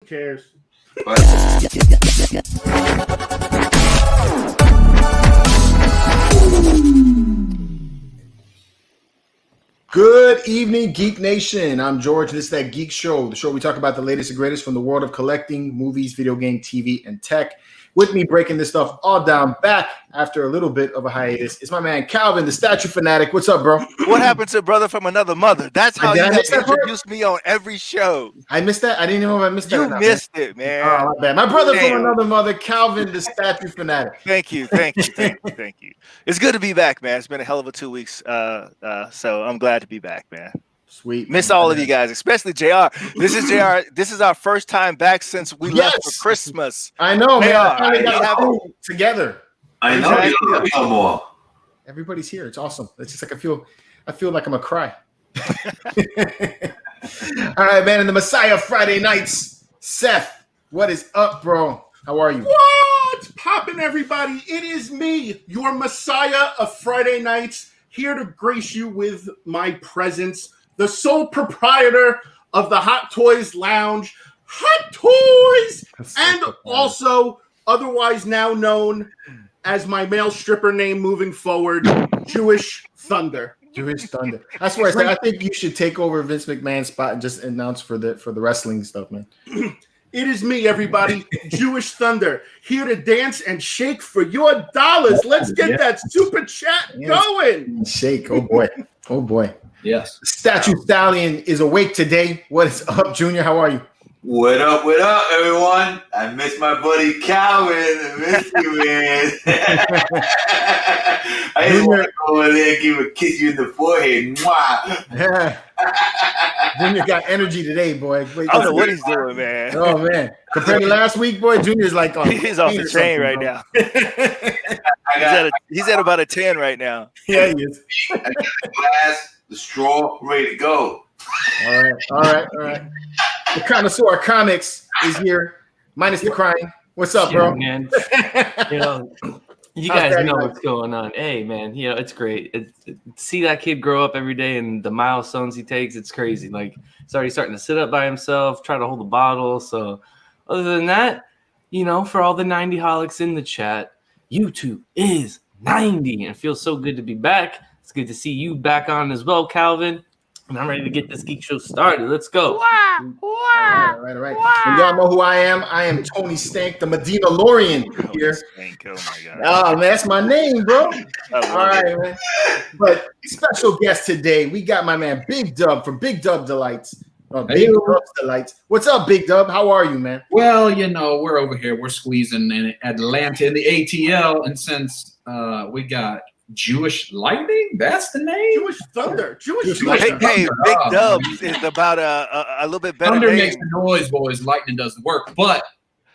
Who cares? Good evening, Geek Nation. I'm George. This is That Geek Show, the show we talk about the latest and greatest from the world of collecting, movies, video game, TV, and tech. With me breaking this stuff all down back after a little bit of a hiatus is my man Calvin, the statue fanatic. What's up, bro? What happened to brother from another mother? That's how you have introduced me on every show. I missed that. I didn't even know if I missed that. You missed it, man. Oh, my bad. My brother from another mother, Calvin, the statue fanatic. Thank you. It's good to be back, man. It's been a hell of a 2 weeks. So I'm glad to be back, man. Sweet. Miss all of you guys, especially JR. This is JR. This is our first time back since we left for Christmas. I know, man. I got together. I know you don't have no more. Everybody's here. It's awesome. It's just like I feel like I'm gonna cry. All right, man. And the Messiah Friday nights, Seth. What is up, bro? How are you? What's poppin', everybody? It is me, your Messiah of Friday nights, here to grace you with my presence. The sole proprietor of the Hot Toys Lounge, Hot Toys, and also otherwise now known as my male stripper name moving forward, Jewish Thunder. Jewish Thunder. I swear, I think you should take over Vince McMahon's spot and just announce for the wrestling stuff, man. It is me, everybody, Jewish Thunder, here to dance and shake for your dollars. Let's get that super chat going. Shake, oh boy, oh boy. Yes. Statue Stallion is awake today. What is up, Junior? How are you? What up, everyone? I miss my buddy Calvin. I miss you, man. I just want to go over there and give a kiss you in the forehead. Mwah. Junior got energy today, boy. I don't know what he's doing, man. Oh, man. Compared to last week, boy, Junior's like on. He's off the chain right now. He's at about a 10 right now. Yeah, he is. I got the glass, the straw, ready to go. All right. The Connoisseur Comics is here, minus the crying. What's up, bro? Man. You guys know what's going on. Hey, man, it's great. See that kid grow up every day and the milestones he takes, it's crazy. Like, he's already starting to sit up by himself, try to hold the bottle. So, other than that, for all the 90-holics in the chat, YouTube is 90. And it feels so good to be back. It's good to see you back on as well, Calvin. And I'm ready to get this Geek Show started. Let's go. All right. And y'all know who I am. I am Tony Stank, the Medina Lorian here. Stank, oh, my God. Oh, man, that's my name, bro. All right, man. But special guest today, we got my man Big Dub from Big Dub Delights. Big Dub's Delights. What's up, Big Dub? How are you, man? Well, we're over here. We're squeezing in Atlanta in the ATL. And since we got Jewish Lightning, that's the name. Jewish Thunder. Hey, Big Dub is about a little bit better. Thunder name. makes the noise, boys. Lightning does the work. But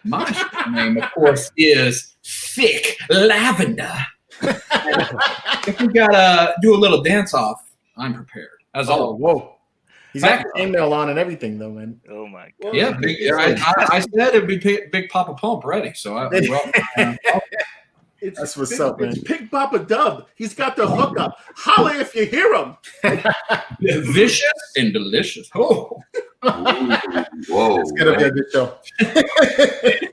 my name, of course, is Thick Lavender. If we gotta do a little dance off, I'm prepared. As always. Whoa. He's got the email on and everything, though, man. Oh my God. Yeah, I said it'd be Big Papa Pump ready. So That's what's up, man. It's Big Papa Dub. He's got the hookup. Holla if you hear him. vicious and delicious. Oh, Whoa. It's going to be a good show.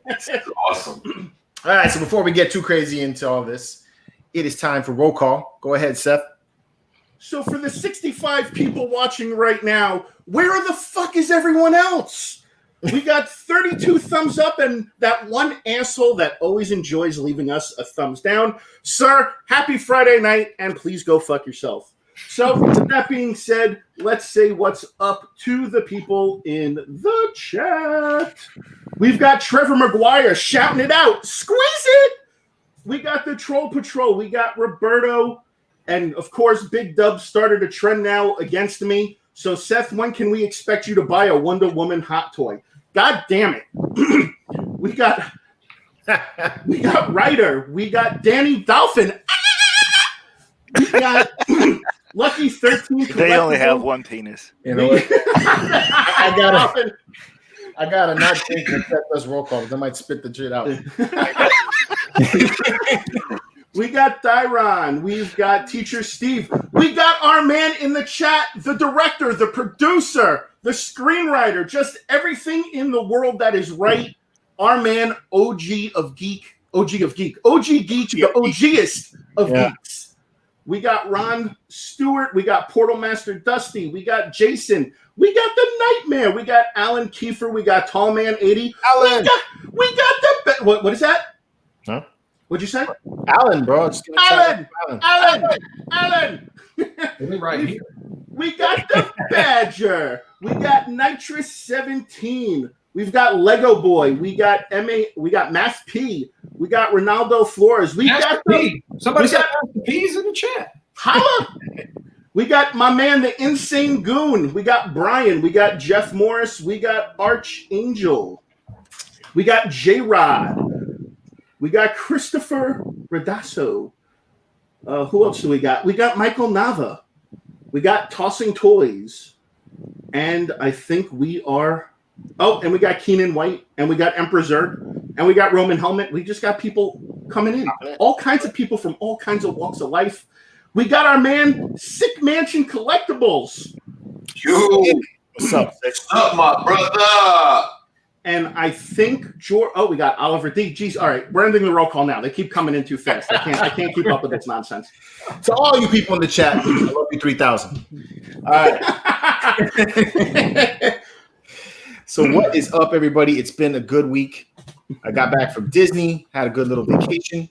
That's awesome. All right, so before we get too crazy into all this, it is time for roll call. Go ahead, Seth. So for the 65 people watching right now, where the fuck is everyone else? We got 32 thumbs up and that one asshole that always enjoys leaving us a thumbs down. Sir, happy Friday night, and please go fuck yourself. So with that being said, let's say what's up to the people in the chat. We've got Trevor McGuire shouting it out. Squeeze it! We got the Troll Patrol. We got Roberto. And, of course, Big Dub started a trend now against me. So, Seth, when can we expect you to buy a Wonder Woman hot toy? God damn it. We got Ryder. We got Danny Dolphin. We got Lucky 13. They only have one penis. You know what? I gotta not think that does roll call because I might spit the shit out. We got Dyron. We've got Teacher Steve. We got our man in the chat, the director, the producer, the screenwriter, just everything in the world that is right. Our man, OG of Geek, OG Geek, the OGest of geeks. We got Ron Stewart. We got Portal Master Dusty. We got Jason. We got the Nightmare. We got Alan Kiefer. We got Tall Man 80. Alan. We got the what is that? Huh? What'd you say? Alan, bro. Alan. We're right here. We got the Badger. We got Nitrous 17. We've got Lego Boy. We got We got Math P. We got Ronaldo Flores. Somebody said Master P's in the chat. Holla. We got my man, the Insane Goon. We got Brian. We got Jeff Morris. We got Archangel. We got J-Rod. We got Christopher Radasso. Who else do we got? We got Michael Nava. We got Tossing Toys. And I think we are... Oh, and we got Keenan White. And we got Emperor Zerg. And we got Roman Helmet. We just got people coming in. All kinds of people from all kinds of walks of life. We got our man, Sick Mansion Collectibles. Yo, What's up? what's up, my brother? And I think George. Oh, we got Oliver D. Jeez, all right, we're ending the roll call now. They keep coming in too fast. I can't keep up with this nonsense. To all you people in the chat, I love you 3,000. All right. So what is up, everybody? It's been a good week. I got back from Disney, had a good little vacation.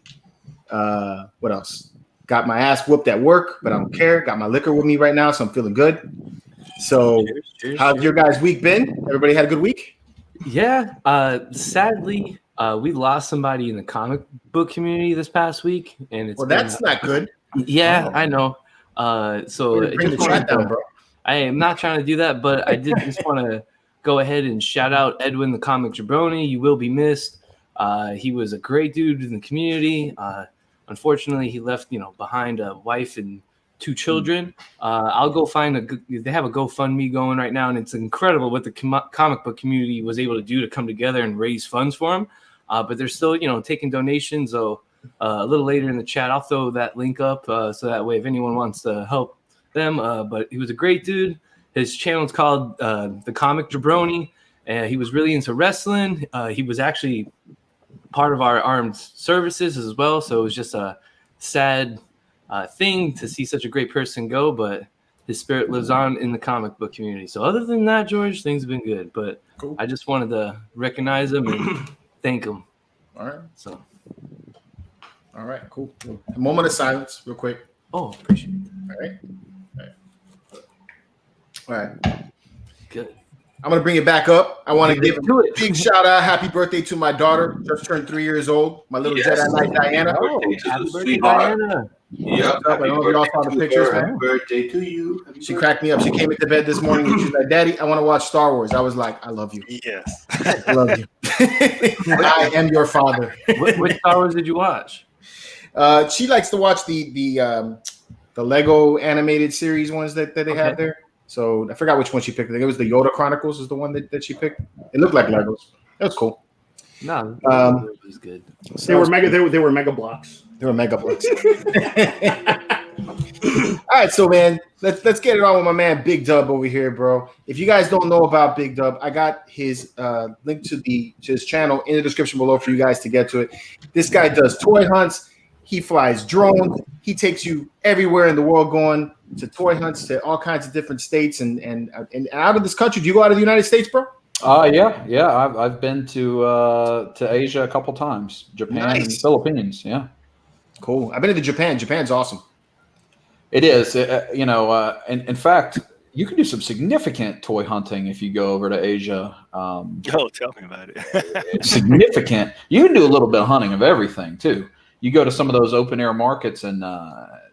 What else? Got my ass whooped at work, but I don't care. Got my liquor with me right now, so I'm feeling good. So how's your guys' week been? Everybody had a good week? Yeah. Sadly, we lost somebody in the comic book community this past week, and it's that's not good. Yeah, I know. So Bring the chat down, bro. I am not trying to do that, but I did just want to go ahead and shout out Edwin the Comic Jabroni. You will be missed. He was a great dude in the community. Unfortunately, he left, behind a wife and 2 children. I'll go find they have a GoFundMe going right now, and it's incredible what the comic book community was able to do to come together and raise funds for him. But they're still, taking donations. So a little later in the chat, I'll throw that link up so that way if anyone wants to help them. But he was a great dude. His channel is called The Comic Jabroni, and he was really into wrestling. He was actually part of our armed services as well. So it was just a sad thing to see such a great person go, but his spirit lives on in the comic book community. So other than that, George, things have been good, but cool. I just wanted to recognize him and thank him. All right. So. All right, cool. A moment of silence real quick. Oh, appreciate it. All right. Good. I'm going to bring it back up. I want to give a big shout out. Happy birthday to my daughter. Just turned 3 years old. My little Jedi Knight, Diana. Oh, happy birthday, Diana. Yeah. I know we all saw the pictures. Happy birthday to you. She cracked me up. She came into bed this morning and she's like, Daddy, I want to watch Star Wars. I was like, I love you. Yes. I love you. I am your father. Which Star Wars did you watch? She likes to watch the Lego animated series ones that they have there. So I forgot which one she picked. I think it was the Yoda Chronicles is the one that she picked. It looked like Legos. It was cool. No, it was good. They were mega. They were mega blocks. They were mega blocks. All right, so man, let's get it on with my man Big Dub over here, bro. If you guys don't know about Big Dub, I got his link to his channel in the description below for you guys to get to it. This guy does toy hunts. He flies drones. He takes you everywhere in the world, going to toy hunts to all kinds of different states and out of this country. Do you go out of the United States, bro? Yeah. I've been to Asia a couple times, Japan and Philippines. Yeah, cool. I've been to Japan. Japan's awesome. It is. In fact, you can do some significant toy hunting if you go over to Asia. Tell me about it. It's significant. You can do a little bit of hunting of everything too. You go to some of those open air markets, and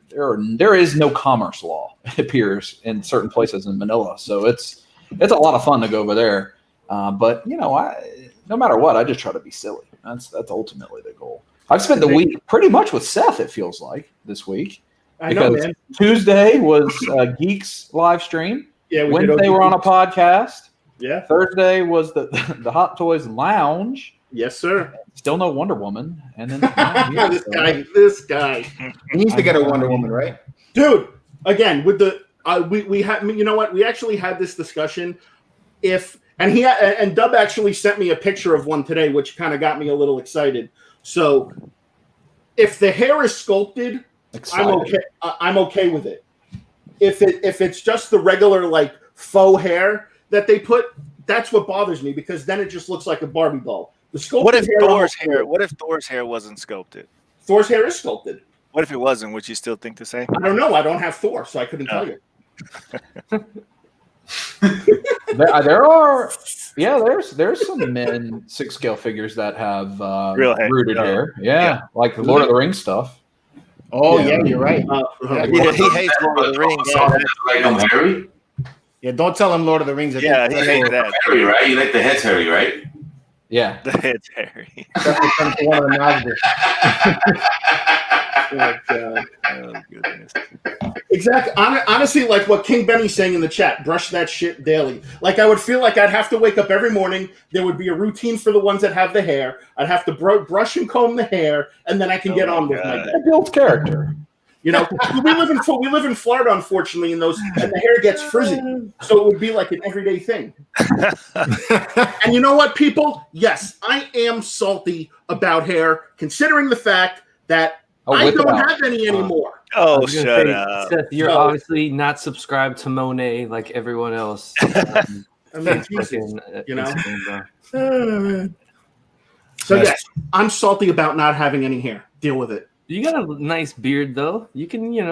there is no commerce law. It appears in certain places in Manila, so it's a lot of fun to go over there. But no matter what, I just try to be silly. That's ultimately the goal. I've spent the week pretty much with Seth. It feels like this week. I know, man. Tuesday was Geek's live stream. Yeah, Wednesday we're on a podcast. Yeah. Thursday was the Hot Toys Lounge. Yes, sir. Still no Wonder Woman, and then This guy. He needs to get a Wonder Woman, right? Dude, again, with the we had, you know what? We actually had this discussion. And Dub actually sent me a picture of one today, which kind of got me a little excited. So, if the hair is sculpted, I'm okay. I'm okay with it. If it's just the regular like faux hair that they put, that's what bothers me, because then it just looks like a Barbie doll. The sculpted What if hair Thor's hair? What if Thor's hair wasn't sculpted? Thor's hair is sculpted. What if it wasn't? Would you still think the same? I don't know. I don't have Thor, so I couldn't tell you. there's some men 6-scale figures that have Real hair. rooted hair. Yeah, like the Lord of the Rings stuff. Oh yeah, you're right. He hates Lord of the Rings. So Like hairy? Yeah, don't tell him Lord of the Rings. yeah, he hates that. Hairy, right? You like the head's hairy, right? Yeah. The head's hairy. One of the Nazis. Oh goodness. Exactly. Honestly, like what King Benny's saying in the chat, brush that shit daily. Like, I would feel like I'd have to wake up every morning. There would be a routine for the ones that have the hair. I'd have to brush and comb the hair, and then I can get on with my day. It builds character. You know, we live in Florida, unfortunately, and the hair gets frizzy, so it would be like an everyday thing. And you know what, people? Yes, I am salty about hair, considering the fact that I don't have any anymore. Oh, shut up. Seth, you're obviously not subscribed to Monet like everyone else. I mean, Jesus, you know. So yes, I'm salty about not having any hair. Deal with it. You got a nice beard, though. You can, You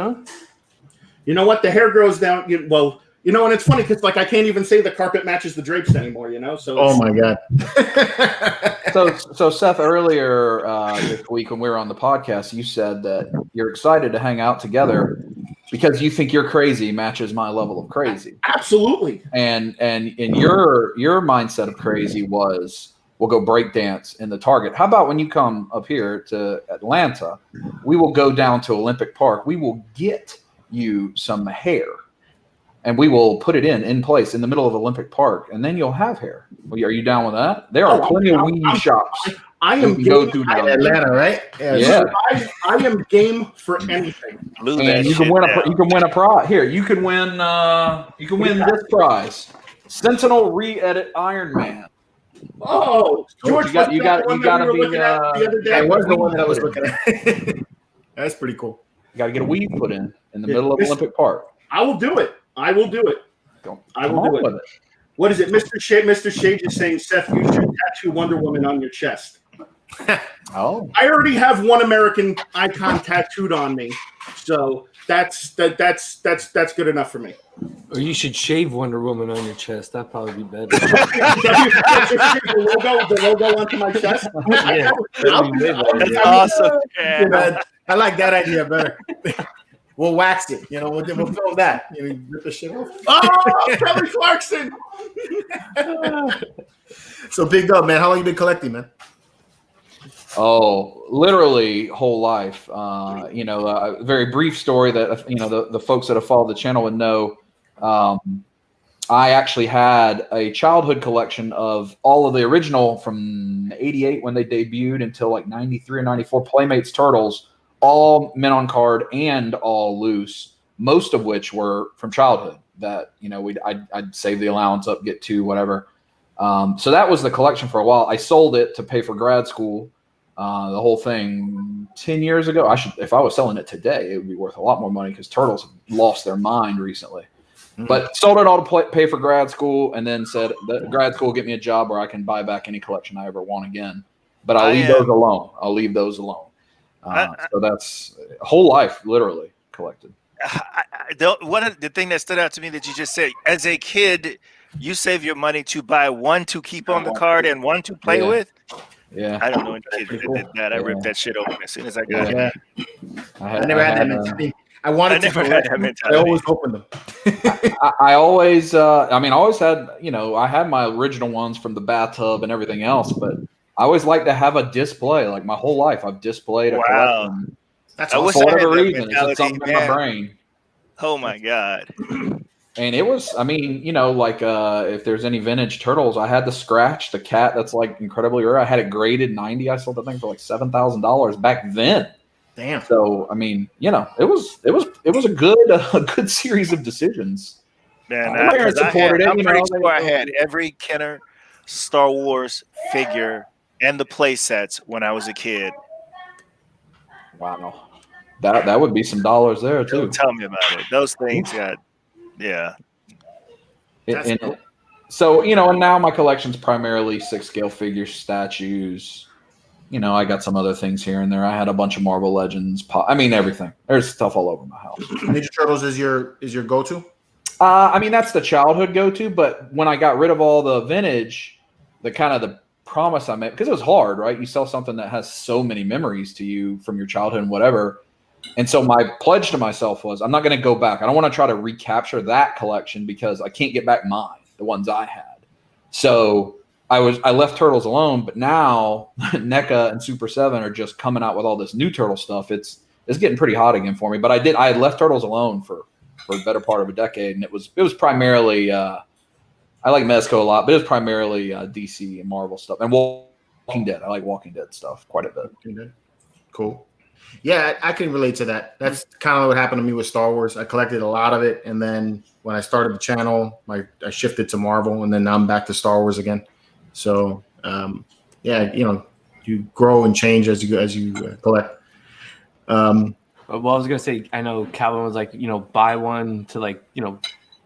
know what? The hair grows down. Well, you know, and it's funny because, like, I can't even say the carpet matches the drapes anymore. You know, so. Oh my god. So Seth, earlier this week when we were on the podcast, you said that you're excited to hang out together because you think your crazy matches my level of crazy. Absolutely. And your mindset of crazy was, we'll go break dance in the Target. How about when you come up here to Atlanta, we will go down to Olympic Park. We will get you some hair, and we will put it in place in the middle of Olympic Park, and then you'll have hair. Well, are you down with that? There are plenty of weave shops. I am you can go to In Atlanta, right? Yeah. I am game for anything. And you can win a prize. Here, you can win this prize. Sentinel Re-Edit Iron Man. Oh, George, you got to be. That was the one that I was looking at. That's pretty cool. You got to get a weave put in the middle of Olympic Park. I will do it. I will do it. I will do it. What is it, Mr. Shade? Mr. Shade is saying, Seth, you should tattoo Wonder Woman on your chest. Oh, I already have one American icon tattooed on me, so that's good enough for me. or you should shave Wonder Woman on your chest. That'd probably be better. the logo onto my chest. That's awesome. Yeah. I like that idea better. We'll wax it. You know, we'll film that. Rip the shit off. Oh, Kelly Clarkson. So Big Dub, man, how long you been collecting, man? Oh, literally whole life. A very brief story that the folks that have followed the channel would know. I actually had a childhood collection of all of the original from '88 when they debuted until like '93 or '94 Playmates Turtles, all men on card and all loose. Most of which were from childhood. That I'd save the allowance up, get two, whatever. So that was the collection for a while. I sold it to pay for grad school. The whole thing 10 years ago. If I was selling it today, it would be worth a lot more money because Turtles have lost their mind recently. Mm-hmm. But sold it all to pay for grad school, and then said that grad school will get me a job where I can buy back any collection I ever want again. But I'll leave those alone. So that's a whole life, literally collected. The thing that stood out to me that you just said, as a kid, you save your money to buy one to keep on the card and one to play with. Yeah, I don't know any kids that did that. I ripped that shit open as soon as I got it. I never had that mentality. I never had that mentality. I always opened them. I always had, I had my original ones from the bathtub and everything else, but I always like to have a display. Like my whole life, I've displayed a collection. That's I wish for I had whatever that reason. It's mentality, something in my brain. Oh my god. And it was, I mean, like if there's any vintage turtles, I had the Scratch, the cat that's like incredibly rare. I had it graded 90. I sold that thing for like $7,000 back then. Damn. So I mean, it was a good series of decisions. Man, My parents supported it. I'm pretty sure I had every Kenner Star Wars figure and the play sets when I was a kid. Wow, that would be some dollars there too. Tell me about it. Those things got, yeah. So and now my collection's primarily 6-scale figures, statues. I got some other things here and there. I had a bunch of Marvel Legends. I mean, everything. There's stuff all over my house. Ninja Turtles is your go-to? I mean, that's the childhood go-to. But when I got rid of all the vintage, the promise I made, because it was hard, right? You sell something that has so many memories to you from your childhood and whatever. And so my pledge to myself was, I'm not going to go back. I don't want to try to recapture that collection because I can't get back mine, the ones I had. So I left Turtles alone, but now NECA and Super 7 are just coming out with all this new Turtle stuff. It's getting pretty hot again for me. But I had left Turtles alone for a better part of a decade, and it was primarily I like Mezco a lot, but it was primarily DC and Marvel stuff and Walking Dead. I like Walking Dead stuff quite a bit. Cool. Yeah, I can relate to that. That's kind of what happened to me with Star Wars. I collected a lot of it, and then when I started the channel, I shifted to Marvel, and then now I'm back to Star Wars again. So, you grow and change as you collect. Well, I was gonna say, I know Calvin was like, buy one to like,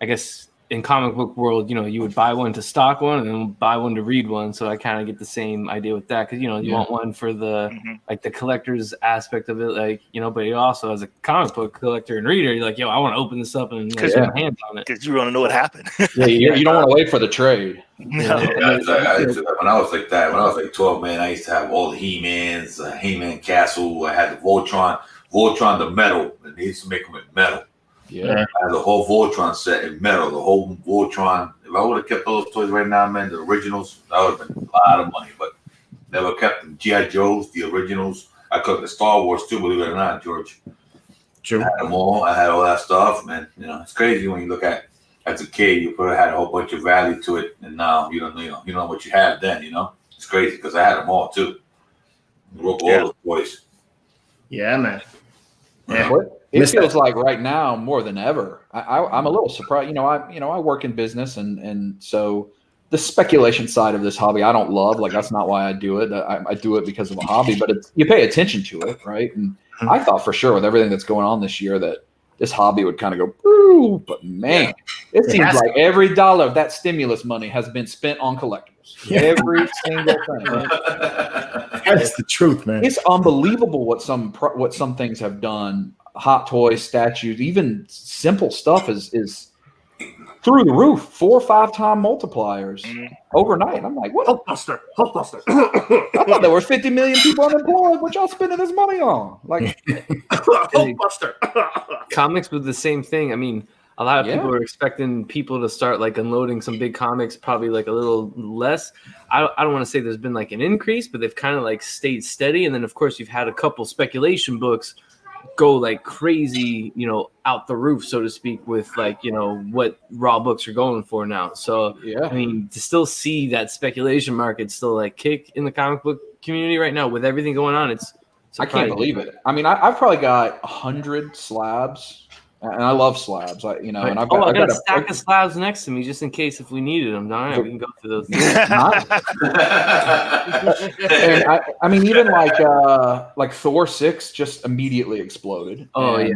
I guess in comic book world, you would buy one to stock one and then buy one to read one. So I kind of get the same idea with that because you want one for the like the collector's aspect of it, like but you also as a comic book collector and reader, you're like, I want to open this up and get my hands on it because you want to know what happened. You don't want to wait for the trade. When I was like that, when I was like 12, man, I used to have all the He-Mans, He-Man Castle. I had the Voltron the metal, and they used to make them in metal. Yeah, I had the whole Voltron set in metal, the whole Voltron. If I would have kept those toys right now, man, the originals, that would have been a lot of money. But never kept them. G.I. Joes, the originals. I cooked the Star Wars too, believe it or not, George. True. I had them all. I had all that stuff, man. It's crazy when you look at as a kid, you probably had a whole bunch of value to it, and now you don't know what you have then. It's crazy because I had them all too. Broke all those toys. Yeah, man. Yeah. It feels like right now more than ever. I'm a little surprised. I work in business, and so the speculation side of this hobby I don't love. Like that's not why I do it. I do it because of a hobby, but you pay attention to it, right? And I thought for sure with everything that's going on this year that this hobby would kind of go, boo, but man, it seems like every dollar of that stimulus money has been spent on collectibles. Every single thing. That's the truth, man. It's unbelievable what some things have done. Hot toys, statues, even simple stuff is through the roof. 4 or 5 time multipliers overnight. I'm like, what? Hulkbuster. I thought there were 50 million people unemployed. What y'all spending this money on? Like, Hulkbuster. Comics was the same thing. I mean, a lot of people are expecting people to start like unloading some big comics, probably like a little less. I don't want to say there's been like an increase, but they've kind of like stayed steady. And then of course you've had a couple speculation books go like crazy, out the roof, so to speak, with like, what raw books are going for now. So, I mean, to still see that speculation market still like kick in the comic book community right now with everything going on, it's surprising. I can't believe it. I mean, I've probably got 100 slabs, and I love slabs. And I've got a stack of slabs next to me just in case if we needed them. All right, we can go through those. And I mean, even like Thor 6 just immediately exploded. Oh, and,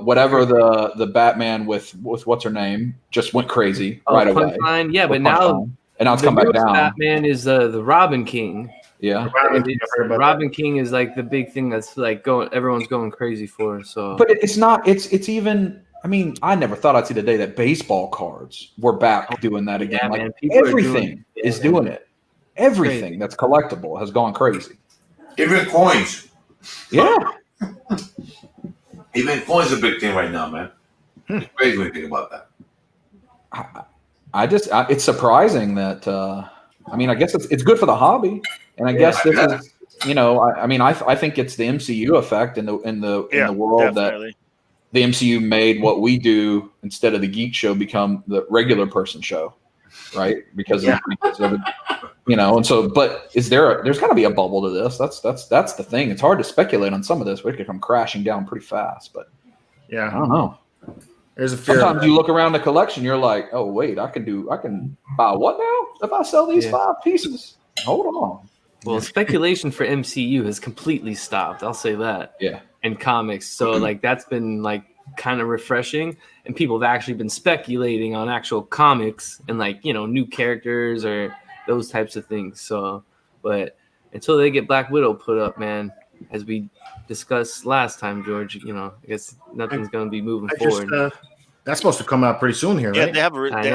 whatever the Batman with what's her name just went crazy right away. Yeah, but now it's come back down. Batman is the Robin King. Yeah, Robin King is like the big thing that's like everyone's going crazy for. So, but it's not. It's even. I mean, I never thought I'd see the day that baseball cards were back doing that again. Yeah, like man, everything is doing it. Everything that's collectible has gone crazy. Even coins. Yeah. Even coins are a big thing right now, man. It's crazy when you think about that. It's surprising that. I mean, I guess it's good for the hobby, and I guess this is, I mean, I think it's the MCU effect in the world definitely. the MCU made what we do instead of the Geek Show become the regular person show, right? Because of and so, but there's got to be a bubble to this. That's the thing. It's hard to speculate on some of this. We could come crashing down pretty fast, but I don't know. There's a fear. Sometimes you look around the collection, you're like, oh wait, I can buy what now if I sell these 5 pieces? Hold on. Well, speculation for MCU has completely stopped. I'll say that. Yeah. In comics, so like that's been like kind of refreshing, and people have actually been speculating on actual comics and like new characters or those types of things. So, but until they get Black Widow put up, man, as we discussed last time, George, I guess nothing's going to be moving forward. That's supposed to come out pretty soon here, right? Yeah, they have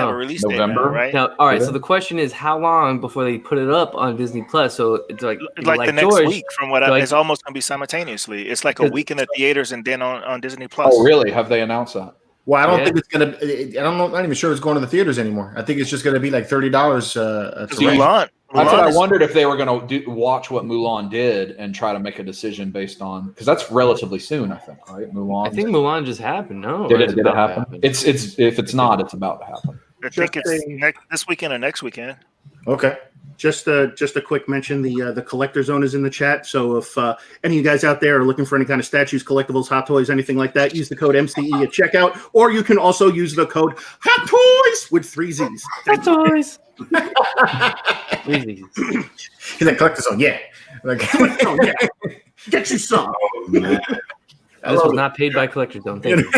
a release date now, November, right? Now, all right. So the question is, how long before they put it up on Disney Plus? So it's like the next George, week, from what it's almost gonna be simultaneously. It's like a week in the theaters and then on Disney Plus. Oh, really? Have they announced that? Well, I don't think it's gonna. I don't know. Not even sure it's going to the theaters anymore. I think it's just gonna be like $30. Mulan. That's what I wondered, if they were going to watch what Mulan did and try to make a decision based on, because that's relatively soon, I think, right? Mulan. I think Mulan just happened. No, did it happen? It's if it's not, it's about to happen. I think it's this weekend or next weekend. Okay. Just a quick mention. The collector zone is in the chat. So if any of you guys out there are looking for any kind of statues, collectibles, hot toys, anything like that, use the code MCE at checkout, or you can also use the code Hot Toys with 3 Z's. Hot Toys. He's like, collector zone, yeah. Like, yeah. Get you some. Oh, man. This was not paid by Collector Zone. Thank you.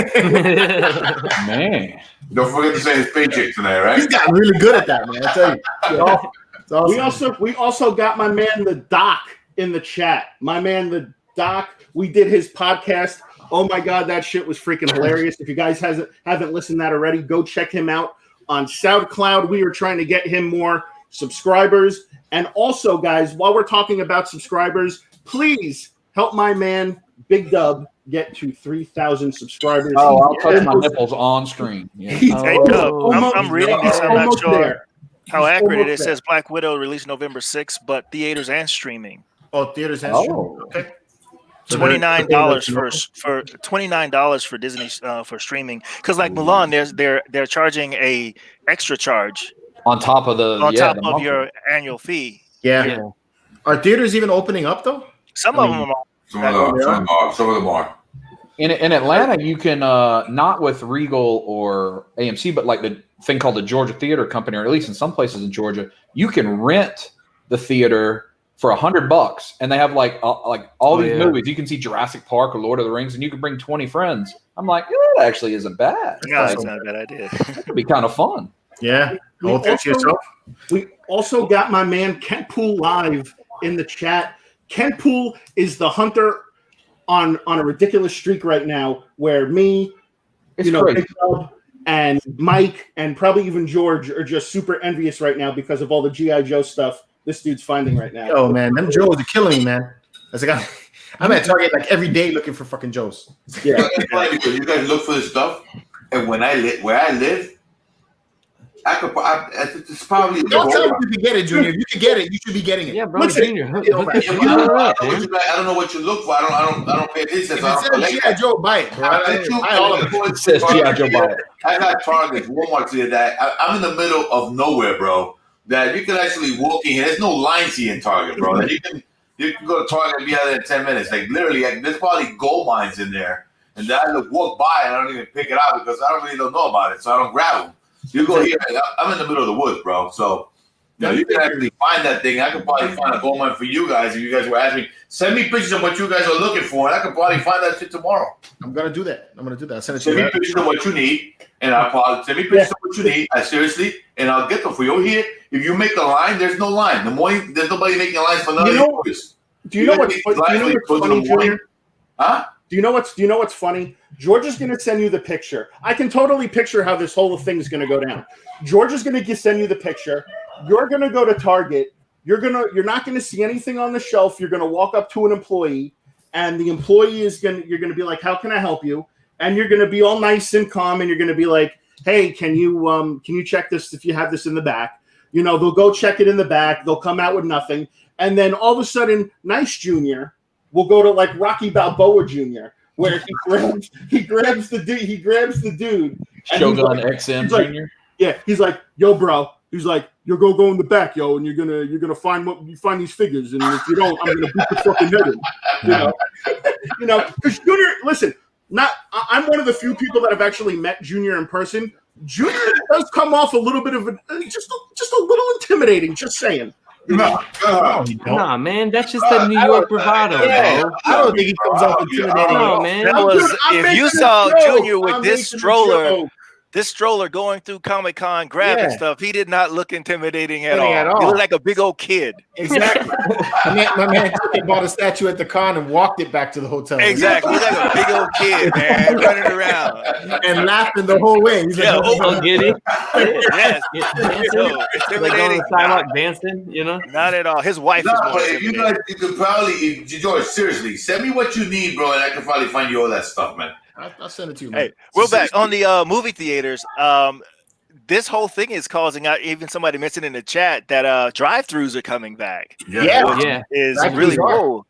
Man. Don't forget to say his paycheck tonight, right? He's gotten really good at that, man. I tell you. It's awesome. We also got my man the Doc in the chat. My man the Doc. We did his podcast. Oh my God, that shit was freaking hilarious. If you guys haven't listened to that already, go check him out on SoundCloud. We are trying to get him more subscribers. And also, guys, while we're talking about subscribers, please help my man Big Dub get to 3,000 subscribers. Oh, I'll touch my nipples on screen. Yeah. Hey, Dub, I'm reading this. I'm not sure there. how accurate it is. It says Black Widow released November 6th, but theaters and streaming. Oh, theaters and streaming. Okay. So $29 for Disney for streaming, because like Mulan, they're charging a extra charge on top of your annual fee. Yeah. Are theaters even opening up though? Some of them are. Some of them are. In Atlanta, you can not with Regal or AMC, but like the thing called the Georgia Theater Company, or at least in some places in Georgia, you can rent the theater for $100, and they have like all these movies. You can see Jurassic Park or Lord of the Rings, and you can bring 20 friends. I'm like, that actually isn't bad. No, it's not a bad idea. It'd be kind of fun. Yeah. We also got my man Kent Pool live in the chat. Kent Pool is the hunter on a ridiculous streak right now, where me, Big Dub, and Mike, and probably even George are just super envious right now because of all the G.I. Joe stuff this dude's finding right now. Oh man, them Joes are killing me, man. I'm at Target like every day looking for fucking Joes. Yeah, it's funny because you guys look for this stuff, and where I live, it's probably. Don't tell me you can get it, Junior. If you can get it, you should be getting it. Yeah, bro, Junior. I don't know what you look for. I don't pay attention. So it says G.I. Joe, buy it, bro. It says G.I. Joe, buy it. I got Target, Walmart here that I'm in the middle of nowhere, bro. That you can actually walk in here. There's no lines here in Target, bro. That you can go to Target and be out there in 10 minutes. Like literally, there's probably gold mines in there. And then I walk by and I don't even pick it out because I don't know about it, so I don't grab them. You go here. I'm in the middle of the woods, bro. So you can actually find that thing. I could probably find a gold mine for you guys if you guys were asking. Send me pictures of what you guys are looking for, and I could probably find that shit tomorrow. I'm gonna do that. Send me pictures of what you need, and I'll probably send me pictures of what you need. Seriously, and I'll get them for you. Over here, if you make a line, there's no line. There's nobody making lines for none of yours. Do you know what's funny, Junior? Huh? Do you know what's funny? George is going to send you the picture. I can totally picture how this whole thing is going to go down. George is going to send you the picture. You're going to go to Target. You're not going to see anything on the shelf. You're going to walk up to an employee, and the employee you're going to be like, "How can I help you?" And you're going to be all nice and calm, and you're going to be like, "Hey, can you check this if you have this in the back?" They'll go check it in the back. They'll come out with nothing, and then all of a sudden, Nice Junior will go to like Rocky Balboa Jr. where he grabs the dude. And Shogun he's XM he's like, Junior. yeah, he's like, yo, bro. He's like, you're gonna go in the back, yo, and you're gonna find these figures, and if you don't, I'm gonna beat the fucking head in. You know, because Junior, listen, I'm one of the few people that have actually met Junior in person. Junior does come off a little bit of just a little intimidating. Just saying. Nah, man, that's just the New York bravado, bro. I don't think he comes off intimidating. No, man. That was I'm if making you a saw joke. Junior with I'm this making a stroller. joke. This stroller going through Comic-Con grabbing Yeah. stuff, he did not look intimidating at At all. all. He looked like a big old kid. Exactly. my man bought a statue at the con and walked it back to the hotel. Exactly. He looked like a big old kid, man, running around. And laughing the whole way. He's Yeah, like, Oh, get it? Yes. Dancing? No, Like on intimidating. the sidewalk dancing, you know? Not at all. His wife No, is more but if you intimidating. guys, you could probably, George, seriously, send me what you need, bro, and I can probably find you all that stuff, man. I'll send it to you, man. Hey, we're back on the movie theaters. This whole thing is causing out. Even somebody mentioned in the chat that drive-throughs are coming back. Yeah. Which Yeah. is Drive-thrus really are. cool.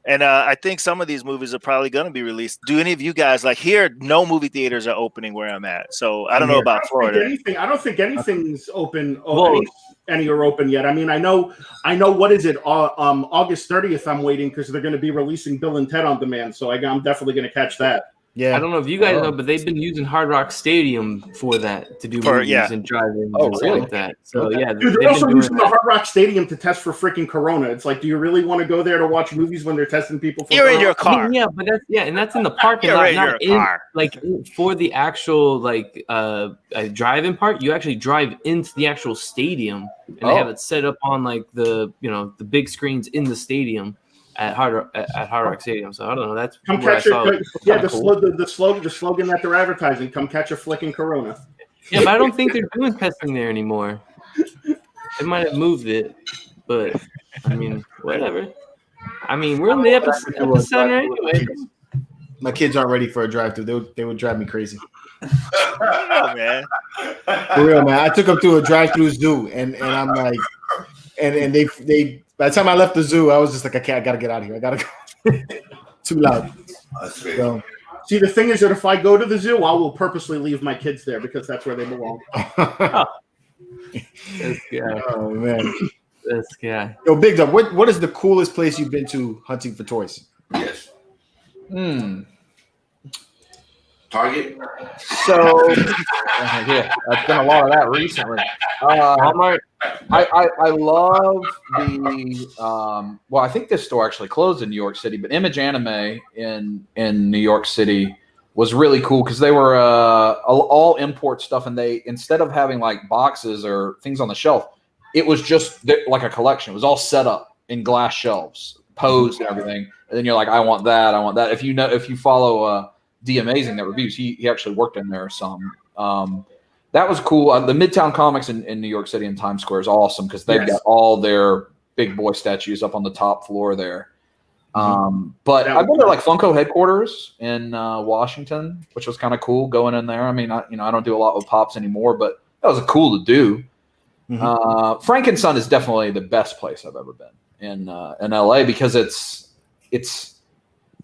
And I think some of these movies are probably going to be released. Do any of you guys like here? No movie theaters are opening where I'm at, so I don't know about Florida. I don't think anything's open. Well, any are open yet. I mean, I know. What is it? August 30th. I'm waiting because they're going to be releasing Bill and Ted on demand. So I'm definitely going to catch that. Yeah. I don't know if you guys know, but they've been using Hard Rock Stadium for that to do movies and drive-ins and stuff like that. So yeah, Dude, they're also using the Hard Rock Stadium to test for freaking Corona. It's like, do you really want to go there to watch movies when they're testing people for You're in Corona? your car. I mean, yeah, but that's in the parking You're lot, in not your in car. like for the actual drive-in part. You actually drive into the actual stadium, and they have it set up on like the big screens in the stadium. At Hard Rock Stadium, so I don't know. That's Come where I catch saw it. it. Yeah, Kinda cool. the slogan that they're advertising. Come catch a flicking Corona. Yeah, but I don't think they're doing testing there anymore. They might have moved it, but I mean, whatever. I mean, we're in the epicenter anyway. My kids aren't ready for a drive-thru. They would drive me crazy. Oh, man. For real, man. I took them to a drive-thru zoo, and I'm like, and they. By the time I left the zoo, I was just like, I gotta get out of here. I gotta go. Too loud. That's great. So, See, the thing is that if I go to the zoo, I will purposely leave my kids there because that's where they belong. This guy, oh man. this guy. Yo, Big Dub, what is the coolest place you've been to hunting for toys? Yes. Target. So yeah, I've done a lot of that recently. Walmart. I love the well, I think this store actually closed in New York City, but Image Anime in New York City was really cool because they were all import stuff, and they, instead of having like boxes or things on the shelf, it was just like a collection. It was all set up in glass shelves, posed and everything. And then you're like, I want that, I want that. If you follow D Amazing that reviews, he actually worked in there some. That was cool. The Midtown Comics in New York City in Times Square is awesome because they've got all their big boy statues up on the top floor there. But I've been to like Funko headquarters in Washington, which was kind of cool going in there. I mean, I don't do a lot with Pops anymore, but that was cool to do. Frank and Son is definitely the best place I've ever been in LA because it's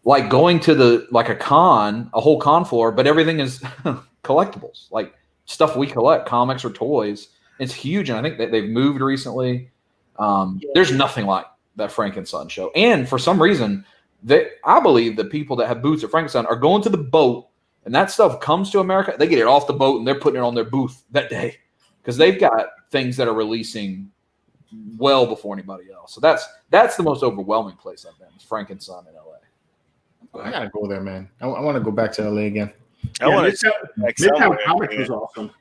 like going to a whole con floor, but everything is collectibles, like stuff we collect, comics or toys. It's huge, and I think that they've moved recently. There's nothing like that Frank and Son show, and for some reason, I believe the people that have booths at Frank and Son are going to the boat, and that stuff comes to America. They get it off the boat, and they're putting it on their booth that day because they've got things that are releasing well before anybody else. So that's the most overwhelming place I've been. Frank and Son in LA. I gotta go there, man. I want to go back to LA again. Midtown Comics was awesome.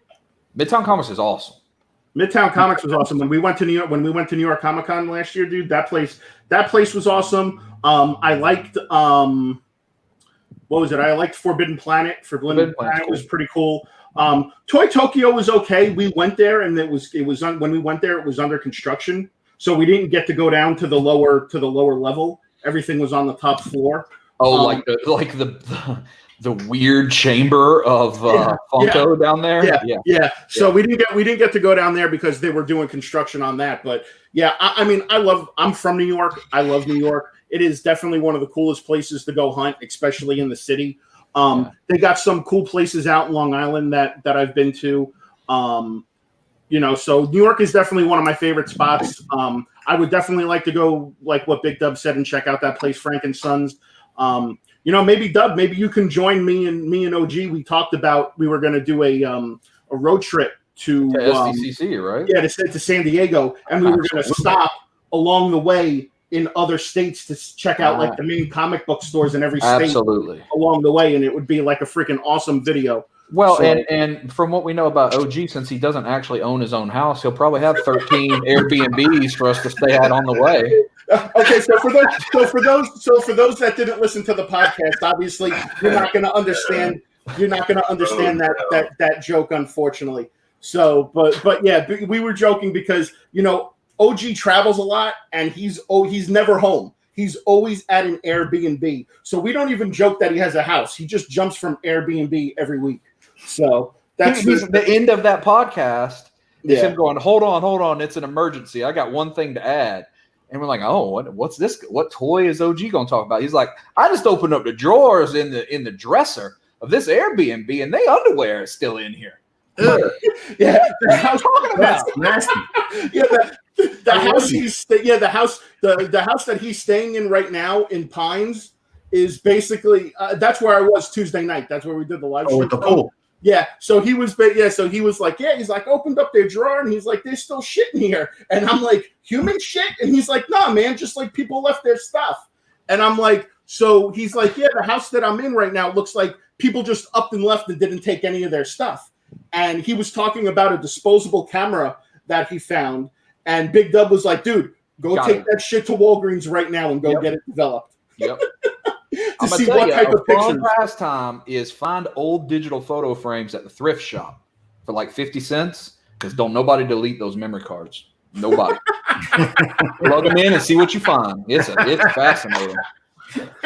Midtown Comics is awesome. Midtown Comics was awesome. When we went to New York Comic Con last year, dude, that place was awesome. I liked what was it? I liked Forbidden Planet. Forbidden Planet was pretty cool. Toy Tokyo was okay. We went there, and when we went there, it was under construction, so we didn't get to go down to the lower level. Everything was on the top floor. Oh, like the weird chamber of Funko down there. Yeah. So we didn't get to go down there because they were doing construction on that. But yeah, I mean, I'm from New York. I love New York. It is definitely one of the coolest places to go hunt, especially in the city. They got some cool places out in Long Island that I've been to. You know, so New York is definitely one of my favorite spots. I would definitely like to go, like what Big Dub said, and check out that place, Frank and Sons. You know, maybe Dub, maybe you can join me and OG. We talked about we were going to do a road trip to SDCC, right? Yeah, to San Diego, and we were going to stop along the way in other states to check out like the main comic book stores in every state along the way, and it would be like a freaking awesome video. Well, so, and from what we know about OG, since he doesn't actually own his own house, he'll probably have 13 Airbnbs for us to stay at on the way. Okay, so for those that didn't listen to the podcast, obviously you're not going to understand. You're not going to understand that joke, unfortunately. So, but yeah, we were joking because you know OG travels a lot and he's never home. He's always at an Airbnb. So we don't even joke that he has a house. He just jumps from Airbnb every week. So that's the end of that podcast. Is him going, hold on. It's an emergency. I got one thing to add. And we're like, oh, what's this? What toy is OG going to talk about? He's like, I just opened up the drawers in the dresser of this Airbnb, and they underwear is still in here. Yeah, the house talking about nasty. Yeah, the house the house that he's staying in right now in Pines is basically that's where I was Tuesday night. That's where we did the live show. With the pool. Yeah, so he was like, he's like opened up their drawer and he's like, there's still shit in here, and I'm like, human shit, and he's like, nah, man, just like people left their stuff, and I'm like, so he's like, yeah, the house that I'm in right now looks like people just upped and left and didn't take any of their stuff, and he was talking about a disposable camera that he found, and Big Dub was like, dude, go take that shit to Walgreens right now and go get it developed. Yep. To see what type of pictures. Pastime is find old digital photo frames at the thrift shop for like 50 cents because don't nobody delete those memory cards. Nobody. Plug them in and see what you find. It's fascinating.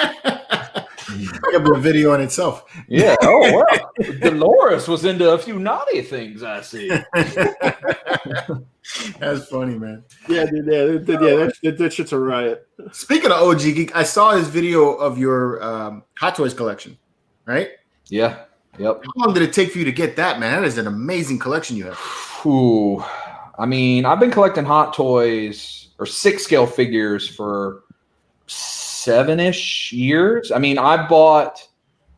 Like a video in itself. Yeah. Oh well. Dolores was into a few naughty things. I see. That's funny, man. Yeah, dude, that shit's a riot. Speaking of OG Geek, I saw his video of your Hot Toys collection, right? Yeah. Yep. How long did it take for you to get that, man? That is an amazing collection you have. Ooh. I mean, I've been collecting Hot Toys or 6-scale figures for 7-ish years. I mean, I bought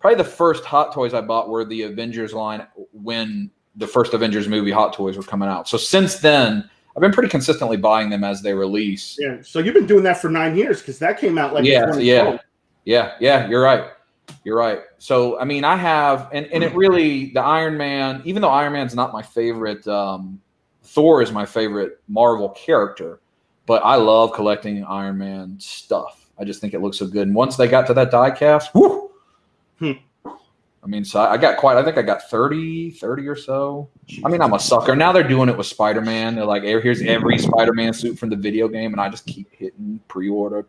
probably the first Hot Toys I bought were the Avengers line when the first Avengers movie Hot Toys were coming out. So since then, I've been pretty consistently buying them as they release. Yeah. So you've been doing that for 9 years because that came out like Yeah. You're right. So I mean, I have, and it really the Iron Man. Even though Iron Man's not my favorite, Thor is my favorite Marvel character. But I love collecting Iron Man stuff. I just think it looks so good. And once they got to that die cast, whoo! I mean, so I think I got 30 or so. I mean, I'm a sucker. Now they're doing it with Spider-Man. They're like, here's every Spider-Man suit from the video game. And I just keep hitting pre-order.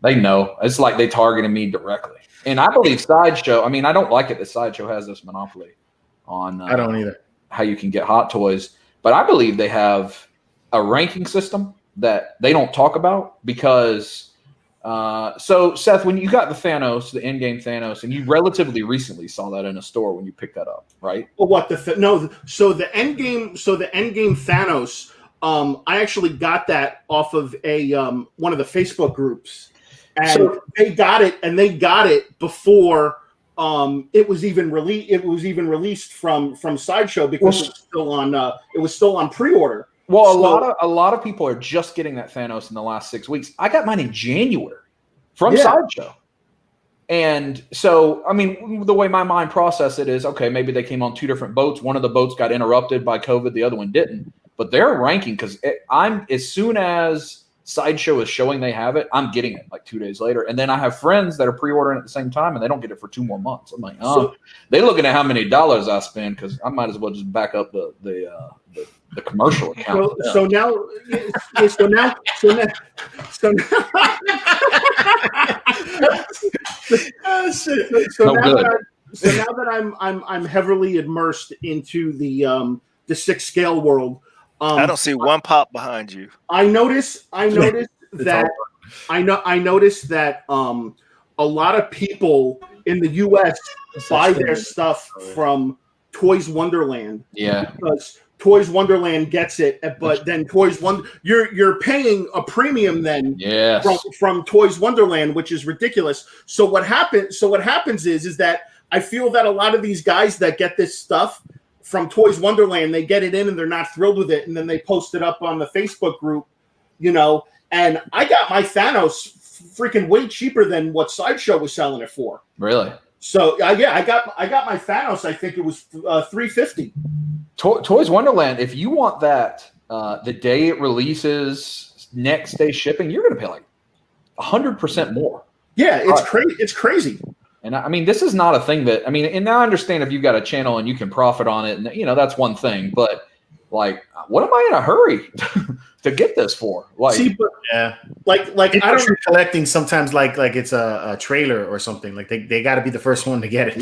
They know. It's like they targeted me directly. And I believe Sideshow, I mean, I don't like it that Sideshow has this monopoly on I don't either. How you can get Hot Toys. But I believe they have a ranking system that they don't talk about because so Seth, when you got the Thanos, the in-game Thanos, and you relatively recently saw that in a store when you picked that up, right? Well, what so the end game Thanos, I actually got that off of one of the Facebook groups, and they got it before it was even released from Sideshow because it was still on pre-order. Well, a lot of people are just getting that Thanos in the last 6 weeks. I got mine in January from Sideshow. And so, I mean, the way my mind processed it is, okay, maybe they came on 2 different boats. One of the boats got interrupted by COVID. The other one didn't. But they're ranking because as soon as Sideshow is showing they have it, I'm getting it like 2 days later. And then I have friends that are pre-ordering at the same time and they don't get it for 2 more months. I'm like, they're looking at how many dollars I spend because I might as well just back up the commercial account. So now Shit. So No now good. that I'm heavily immersed into the 6 scale world. I don't see one pop behind you. I noticed that all I noticed that a lot of people in the US buy their stuff from Toys Wonderland. Yeah. Because Toys Wonderland gets it, but then you're paying a premium then Yes. from Toys Wonderland, which is ridiculous. So what happens is that I feel that a lot of these guys that get this stuff from Toys Wonderland, they get it in and they're not thrilled with it, and then they post it up on the Facebook group, and I got my Thanos freaking way cheaper than what Sideshow was selling it for. Really? So I got my Thanos. I think it was $350. Toys Wonderland. If you want that, the day it releases, next day shipping, you're going to pay like 100% more. Yeah, it's crazy. It's crazy. And I mean, this is not a thing that and now I understand if you've got a channel and you can profit on it, and that's one thing. But like, what am I in a hurry to get this for? Like, See, but Yeah. like I I don't. don't collecting sometimes like it's a trailer or something. Like they got to be the first one to get it.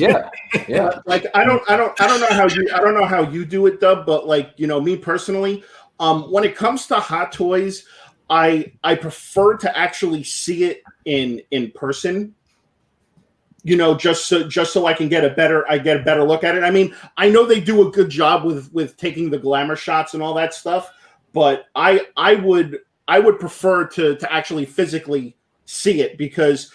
yeah. Like I don't know how you do it, Dub, but like me personally, when it comes to Hot Toys, I prefer to actually see it in person. Just so I can get a better look at it. I mean, I know they do a good job with taking the glamour shots and all that stuff, but I would prefer to actually physically see it because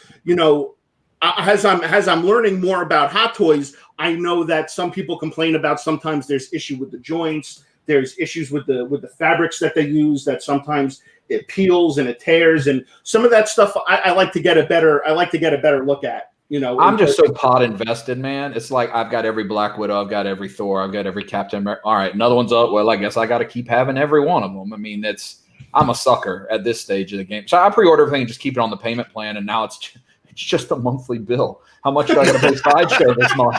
as I'm learning more about Hot Toys, I know that some people complain about sometimes there's issue with the joints, there's issues with the fabrics that they use, that sometimes it peels and it tears, and some of that stuff I like to get a better look at. I'm just so pot invested, man. It's like I've got every Black Widow, I've got every Thor, I've got every Captain America. All right, another one's up. Well, I guess I got to keep having every one of them. I mean, I'm a sucker at this stage of the game. So I pre-order everything and just keep it on the payment plan, and now it's just a monthly bill. How much do I got to pay Sideshow this month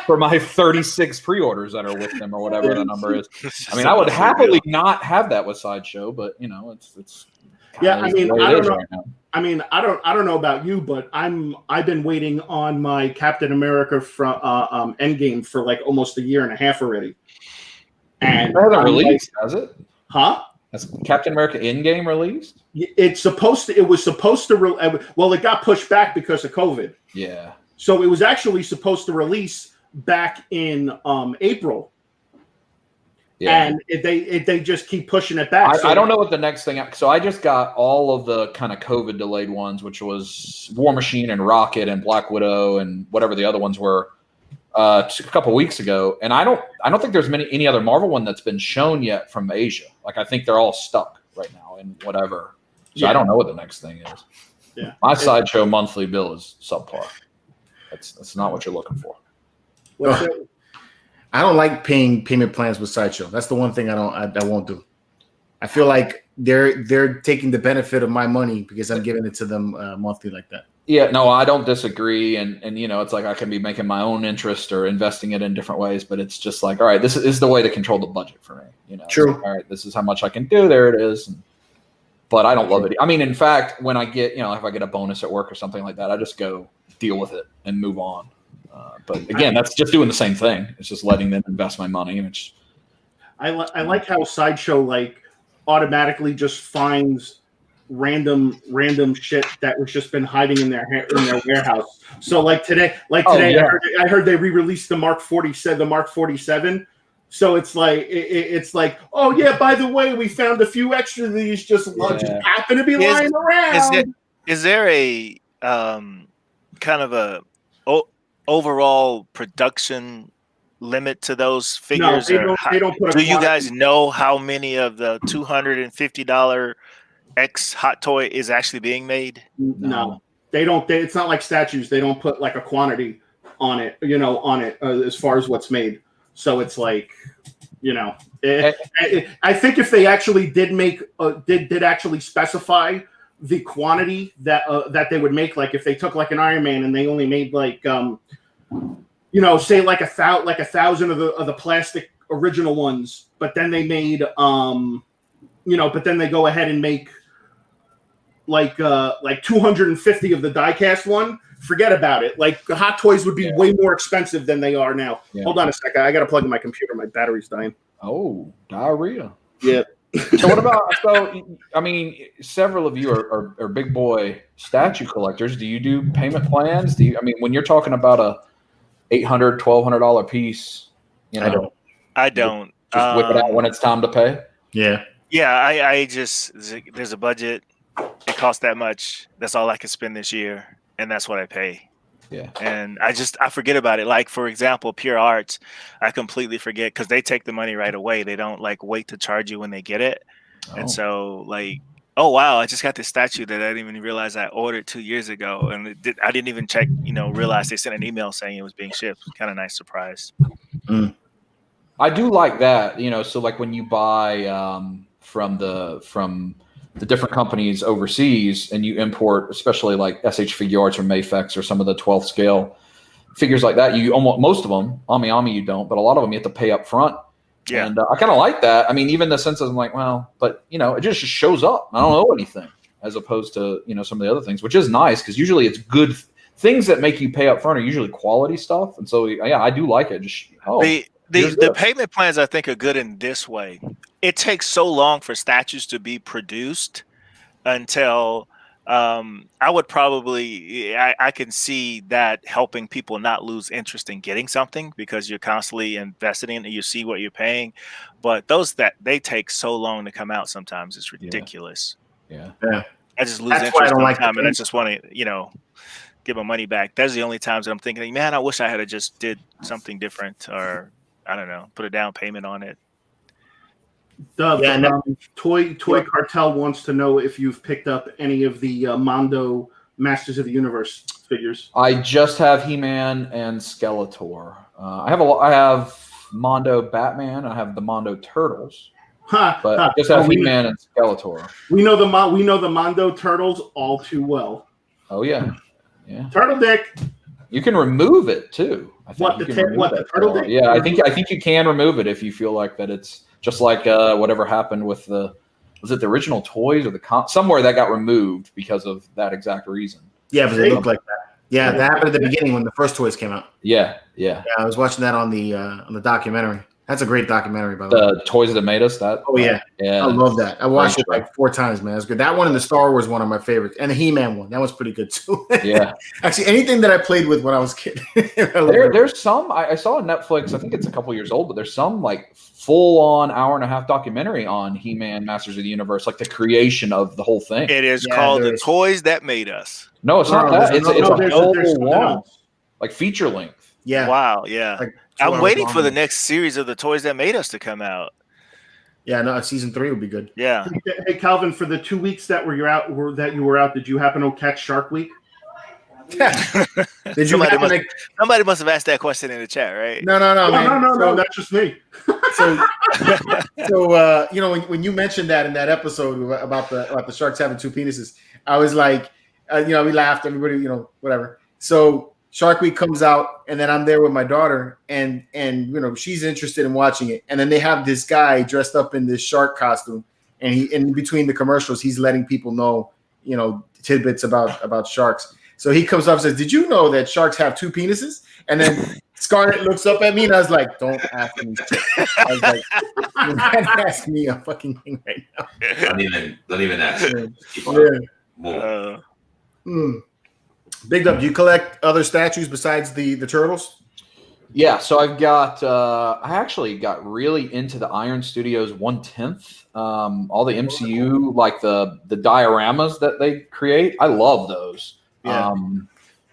for my 36 pre-orders that are with them or whatever the number is? I mean, I would happily not have that with Sideshow, but it's yeah. I mean, I don't know. Right now. I mean, I don't know about you, but I've been waiting on my Captain America from Endgame for like almost a year and a half already. And it hasn't released, has it? Huh? Has Captain America Endgame released? It was supposed to. Well, it got pushed back because of COVID. Yeah. So it was actually supposed to release back in April. Yeah. And they just keep pushing it back. I don't know what the next thing. So I just got all of the kind of COVID delayed ones, which was War Machine and Rocket and Black Widow and whatever the other ones were, a couple weeks ago. And I don't think there's any other Marvel one that's been shown yet from Asia. Like I think they're all stuck right now in whatever. So I don't know what the next thing is. Yeah. My Sideshow monthly bill is subpar. That's not what you're looking for. What's it? I don't like paying payment plans with Sideshow. That's the one thing I won't do. I feel like they're taking the benefit of my money because I'm giving it to them monthly like that. Yeah, no, I don't disagree, and it's like I can be making my own interest or investing it in different ways, but it's just like, all right, this is the way to control the budget for me. True. Like, all right, this is how much I can do. There it is. But I don't love it. I mean, in fact, when I get if I get a bonus at work or something like that, I just go deal with it and move on. But again, that's just doing the same thing. It's just letting them invest my money. Which I like how Sideshow like automatically just finds random shit that was just been hiding in their warehouse. So like today, yeah. I heard they re-released the Mark 47. So it's like, oh yeah, by the way, we found a few extra of these just happen to be lying around. Is there a kind of a overall production limit to those figures? No, they don't put a do you quantity. guys know how many of the $250 X hot toy is actually being made? No, they don't. It's not like statues. They don't put like a quantity on it, as far as what's made. So it's like, I think if they actually did make, did actually specify the quantity that they would make, like if they took like an Iron Man and they only made like, say like 1,000 of the plastic original ones, but then they made, but then they go ahead and make like 250 of the diecast one, forget about it. Like Hot Toys would be way more expensive than they are now. Yeah. Hold on a second. I got to plug in my computer. My battery's dying. Oh, diarrhea. Yeah. So what about, I mean, several of you are big boy statue collectors. Do you do payment plans? When you're talking about a $800, $1,200 piece, I don't. Just whip it out when it's time to pay. Yeah. Yeah, I just, there's a budget. It costs that much. That's all I can spend this year, and that's what I pay. Yeah. And I forget about it. Like, for example, Pure Arts, I completely forget because they take the money right away. They don't like wait to charge you when they get it. Oh. And so like, oh wow, I just got this statue that I didn't even realize I ordered 2 years ago, and I didn't even check. Realize they sent an email saying it was being shipped. Kind of nice surprise. I do like that. So like when you buy from the different companies overseas, and you import, especially like SH Figure Arts or Mayfex or some of the 12th scale figures like that, you almost, most of them, Ami you don't, but a lot of them you have to pay up front. Yeah. And I kind of like that. I mean, even the sense of I'm like, well, but it just shows up. I don't know anything, as opposed to some of the other things, which is nice because usually it's good things that make you pay up front are usually quality stuff. And so yeah, I do like it. Just the payment plans I think are good in this way. It takes so long for statues to be produced until I would probably I can see that helping people not lose interest in getting something because you're constantly investing in it. You see what you're paying, but those that they take so long to come out sometimes it's ridiculous. Yeah. I just lose That's interest why I don't in like time, the and I just want to give my money back. That's the only times that I'm thinking, man, I wish I had just did something different, or I don't know, put a down payment on it. Toy Cartel wants to know if you've picked up any of the Mondo Masters of the Universe figures. I just have He-Man and Skeletor. I have Mondo Batman. I have the Mondo Turtles. But I just have He-Man and Skeletor. We know the Mondo Turtles all too well. Oh yeah. Turtle Dick. You can remove it too. I think the turtle dick? Yeah, I think you can remove it if you feel like that. It's just like whatever happened with was it the original toys or somewhere that got removed because of that exact reason. Yeah, but they look like that. Yeah, that happened at the beginning when the first toys came out. Yeah. I was watching that on the documentary. That's a great documentary, by the way. The Toys That Made Us. That. Oh yeah, yeah. I love that. I watched it like 4 times, man. It's good. That one and the Star Wars one are my favorites, and the He-Man one. That was pretty good too. Yeah. Actually, anything that I played with when I was a kid. There's some I saw on Netflix. I think it's a couple years old, but there's some like full-on hour-and-a-half documentary on He-Man, Masters of the Universe, like the creation of the whole thing. It is called The Toys That Made Us. No, it's not that. It's a whole long, like feature length. Yeah. Wow. Yeah. Like I'm waiting for the next series of the Toys That Made Us to come out. Yeah, no, season 3 would be good. Yeah. Hey, Calvin, for the 2 weeks that you were out, did you happen to catch Shark Week? Did you somebody must have asked that question in the chat, right? No, man. No, that's just me. So when you mentioned that in that episode about the sharks having 2 penises, I was like, we laughed, everybody, whatever. So Shark Week comes out, and then I'm there with my daughter, and she's interested in watching it. And then they have this guy dressed up in this shark costume, and he, in between the commercials, he's letting people know, tidbits about sharks. So he comes up and says, "Did you know that sharks have 2 penises?" And then Scarlett looks up at me, and I was like, "Don't ask me." I was like, "You can't ask me a fucking thing right now." Don't even ask. Big up. Do you collect other statues besides the turtles? Yeah, so I've got. I actually got really into the Iron Studios 1/10. All the MCU, like the dioramas that they create. I love those. Yeah.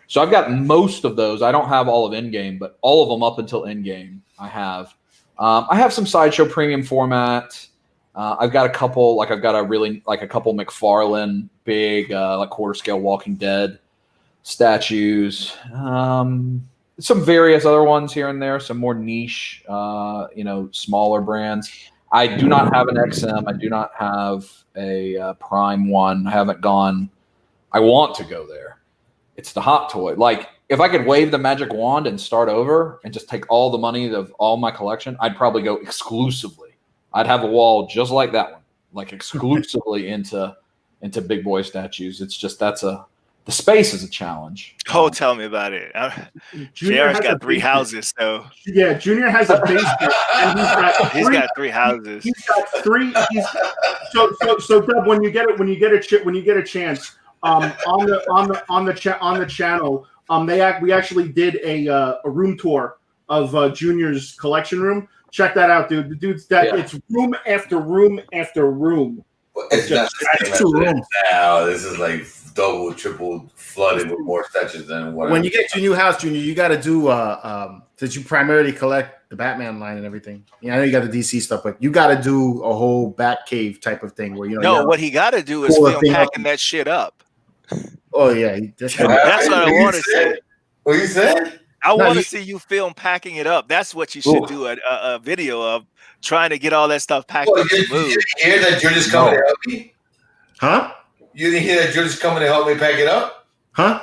So I've got most of those. I don't have all of Endgame, but all of them up until Endgame I have. I have some Sideshow premium format. I've got a couple. I've got a couple McFarlane big like quarter scale Walking Dead statues. Some various other ones here and there. Some more niche, smaller brands. I do not have an XM. I do not have a Prime one. I haven't gone. I want to go there. It's the Hot Toy. Like, if I could wave the magic wand and start over and just take all the money of all my collection, I'd probably go exclusively. I'd have a wall just like that one, like exclusively into into big boy statues. It's just the space is a challenge. Oh, tell me about it. JR's got 3 houses, so yeah, Junior has a basement, and he's got 3 houses. He's got 3. So Dub, when you get a chance, on the channel, we actually did a room tour of Junior's collection room. Check that out, dude. The dude's it's room after room after room. It's just not 2 rooms now. This is like double, triple flooded with more statues than whatever. When you get to your new house, Junior, you got to do since you primarily collect the Batman line and everything. I know you got the DC stuff, but you got to do a whole Batcave type of thing where No, what he got to do is film packing that shit up. Oh yeah, that's what I want to say. What you said? I want to see you film packing it up. That's what you should do a video of, trying to get all that stuff packed up. You didn't hear that George is coming to help me? Huh? You didn't hear that George is coming to help me pack it up? Huh?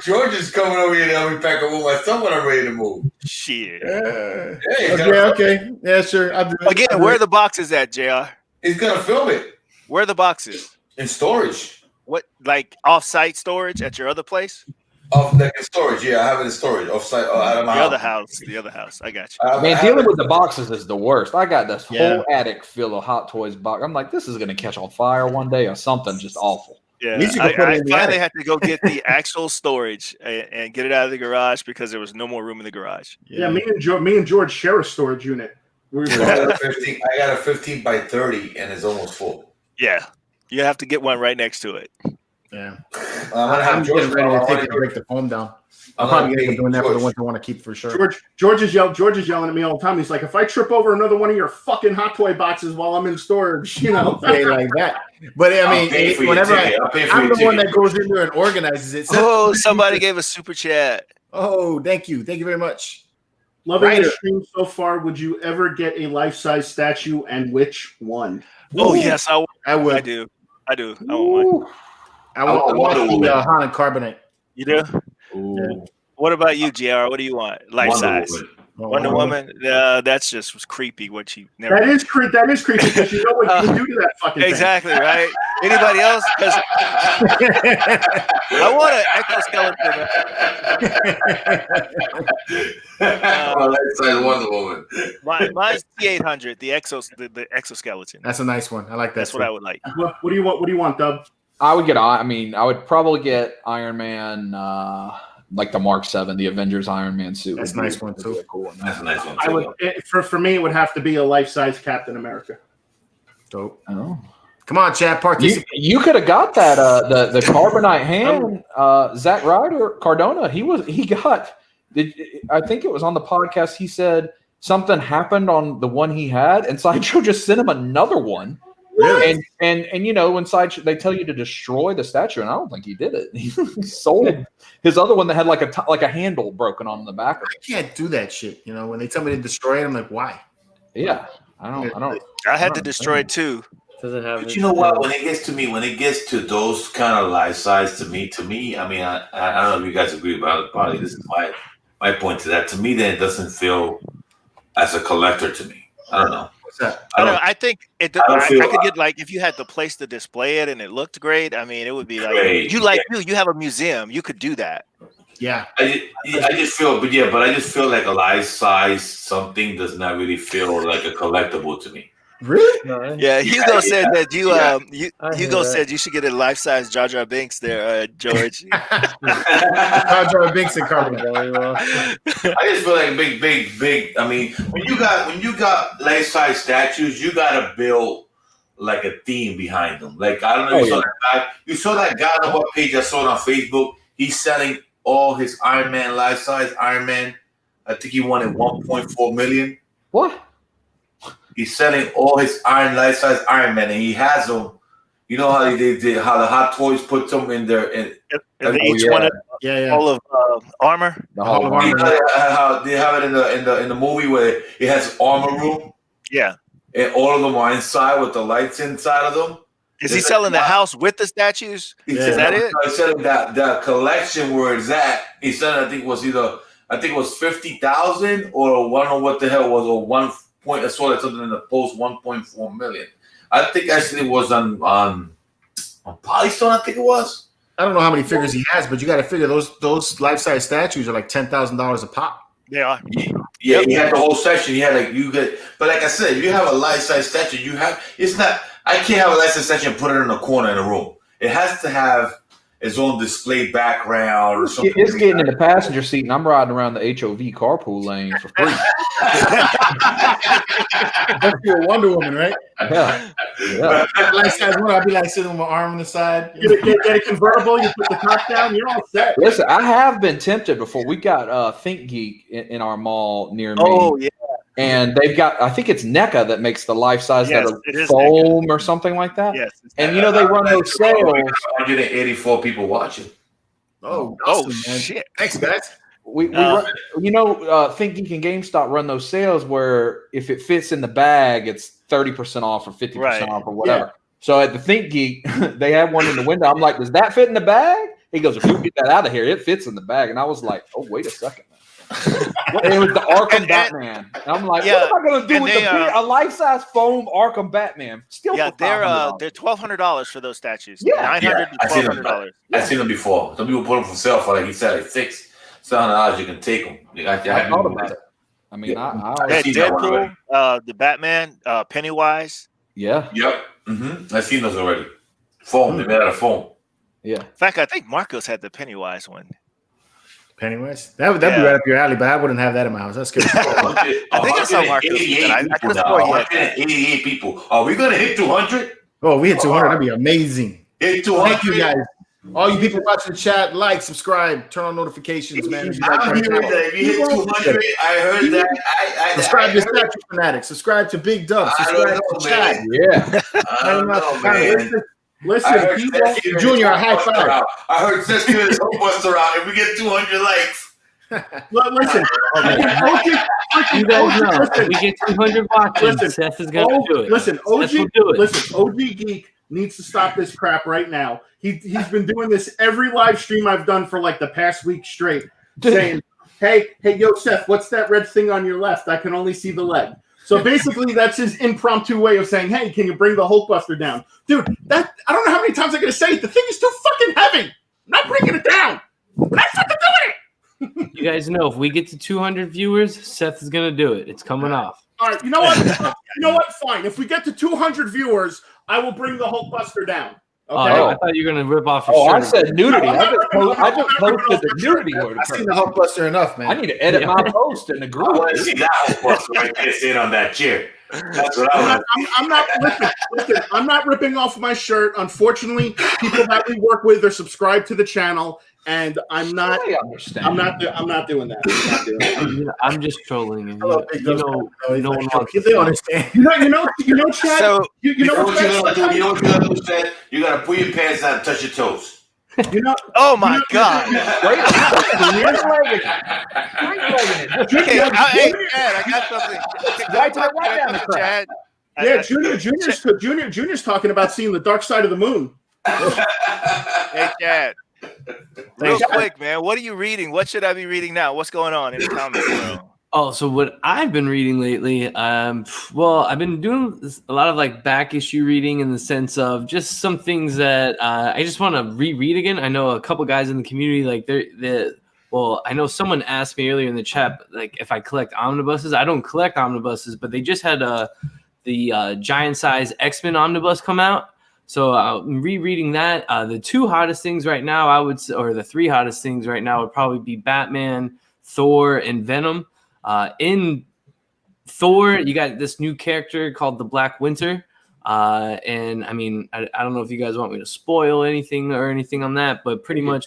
George is coming over here to help me pack up with my son when I'm ready to move. Shit. Okay. Yeah, sure. Again, where are the boxes at, JR? He's gonna film it. Where are the boxes? In storage. What, like off-site storage at your other place? Like in storage, yeah, I have it in storage. Off-site, out of my house. The other house. I got you. Man, dealing with the boxes is the worst. I got this whole attic full of Hot Toys box. I'm like, this is gonna catch on fire one day or something just awful. Yeah, I finally had to go get the actual storage and get it out of the garage because there was no more room in the garage. Yeah, me and George share a storage unit. I got a 15 by 30 and it's almost full. Yeah, you have to get one right next to it. Yeah, I'm getting ready to take it and break the foam down. I'm probably going to be doing that for the ones I want to keep for sure. George is yelling at me all the time. He's like, if I trip over another one of your fucking Hot Toy boxes while I'm in storage, like that. But I mean, whenever I'm the one that goes in there and organizes it. Oh, somebody gave a super chat. Oh, thank you very much. Loving the stream so far. Would you ever get a life-size statue, and which one? Oh yes, I would. I do. I want one. I want the Haunted Carbonite. You do? Ooh. Yeah. What about you, JR? What do you want? Life size. Wonder Woman? That's just creepy. What she never. That is creepy because you know what you do to that fucking thing. Exactly, right? Anybody else? Because I want an exoskeleton. Wonder Woman. Mine's T800, the exoskeleton. That's a nice one. I like that. That's what I would like. What do you want? What do you want, Dub? I would get. I mean, I would probably get Iron Man. Like the Mark 7, the Avengers Iron Man suit. That's a nice one too. Cool. That's a nice one. I would for me it would have to be a life-size Captain America. Dope. Oh. Come on, Chad, participate. You could have got that the Carbonite hand. Zack Ryder Cardona. He got. I think it was on the podcast. He said something happened on the one he had, and Sideshow just sent him another one. Really? And you know, when Sideshow, they tell you to destroy the statue, and I don't think he did it. He sold his other one that had like a handle broken on the back. I can't do that shit. You know, when they tell me to destroy it, I'm like, why? Yeah, I don't. I had to destroy it too. Does it have? But you know what? When it gets to those kind of life size, to me, I mean, I don't know if you guys agree about it. Probably this is my point to that. To me, then it doesn't feel as a collector to me. I don't know. I think I could get, like, if you had the place to display it and it looked great. I mean, it would be like you have a museum. You could do that. Yeah. I just feel like a life size something does not really feel like a collectible to me. Really? No, Yeah, Hugo said that Hugo said you should get a life size Jar Jar Binks there, George. Jar Jar Binks and Carbonite. I just feel like big. I mean, when you got life size statues, you gotta build like a theme behind them. Like, I don't know, you saw that guy on what page I saw it on Facebook. He's selling all his Iron Man life size Iron Man. I think he wanted 1.4 million. What? He's selling all his life size Iron Man, and he has them. You know how they did how the Hot Toys put them in there, and each one all of armor. The whole armor. You know how they have it in the movie where it has armor room. Yeah, and all of them are inside with the lights inside of them. Is he selling the house with the statues? Is that it? He's selling that collection where it's at. He said I think it was 50,000 or one, or what the hell was, or point. I saw that something in the post 1.4 million. I think actually it was on Polystone. I think it was. I don't know how many figures he has, but you got to figure those life-size statues are like $10,000 a pop. They are. Yeah, he had the whole section. He had but like I said, if you have a life-size statue, it's not. I can't have a life-size statue and put it in a corner in a room. It has to have its own display background or something. It's getting in the passenger seat, and I'm riding around the HOV carpool lane for free. That's your Wonder Woman, right? Yeah. Life-size one, I'd be like sitting with my arm on the side. Get a convertible, you put the top down, you're all set. Listen, I have been tempted before. We got Think Geek in our mall near me. Oh, yeah. And they've got, I think it's NECA that makes the life size Yes, that it are is foam or something like that. Yes. And you know they run those sales. 184 people watching. Oh, Oh, awesome, man. shit. Thanks, guys. Think Geek and GameStop run those sales where if it fits in the bag, it's 30% off or 50% off or whatever. Yeah. So at the Think Geek, they had one in the window. I'm like, does that fit in the bag? He goes, if you get that out of here, it fits in the bag. And I was like, oh, wait a second. And it was the Arkham Batman. And I'm like, what am I going to do with a life-size foam Arkham Batman? Still, they're $1,200 for those statues. Yeah. $900 to $1,200. I've seen them before. Some people put them for sale for, like he said, like $600. You can take them. I thought about it. I mean, I see Deadpool, the Batman, Pennywise. Yeah. Yep. I've seen those already. Foam. They made out of foam. Yeah. In fact, I think Marcos had the Pennywise one. Pennywise? That'd be right up your alley, but I wouldn't have that in my house. That's good. I think I saw Marcos. I could have sworn he had 188 people. Are we going to hit 200? Oh, we hit 200. That'd be amazing. Hit 200. Thank you, guys. All you people watching the chat, like, subscribe, turn on notifications, man. I'm hearing that. If you hit 200, I heard that. Subscribe to Statue Fanatic. Subscribe to Big Dub. Subscribe to Chat. Yeah. I don't know, man. Listen, Junior, a high five. I heard Sesky and his Hulkbuster out. If we get 200 likes. Listen, you guys know, if we get 200 watches, Seth is going to do it. Listen, OG Geek needs to stop this crap right now. He's been doing this every live stream I've done for like the past week straight, saying, hey, yo, Seth, what's that red thing on your left? I can only see the leg. So basically, that's his impromptu way of saying, hey, can you bring the Hulkbuster down? Dude, I don't know how many times I'm going to say it. The thing is too fucking heavy. I'm not bringing it down. I'm not fucking doing it. You guys know, if we get to 200 viewers, Seth is going to do it. It's coming off. All right, you know what? Fine. If we get to 200 viewers, I will bring the Hulkbuster down. Okay. Oh, I thought you were going to rip off your shirt. I said nudity. I just posted the nudity word. I've seen the Hulkbuster enough, man. I need to edit my post in the group. I want to see that Hulkbuster right there sitting on that chair. That's what I want. I'm not ripping off my shirt. Unfortunately, people that we work with are subscribed to the channel, and I'm not doing that. I'm not doing that. I'm just trolling. And no one wants to. They understand. You know, Chad. So, You know what you're gonna do? You know what you're gonna do, Chad? You gotta pull your pants down and touch your toes. You know. Oh my God! Hey, Chad, I got something. Chad. Yeah, Junior's talking about seeing the dark side of the moon. Hey, Chad. Real quick, man. What are you reading? What should I be reading now? What's going on in the comic world? Oh, so what I've been reading lately, well, I've been doing a lot of like back issue reading in the sense of just some things that I just want to reread again. I know a couple guys in the community, like well, I know someone asked me earlier in the chat, like if I collect omnibuses. I don't collect omnibuses, but they just had the giant size X-Men omnibus come out. So I'm rereading that. The two hottest things right now, or the three hottest things right now would probably be Batman, Thor, and Venom. In Thor, you got this new character called the Black Winter. And I mean, I don't know if you guys want me to spoil anything on that, but pretty much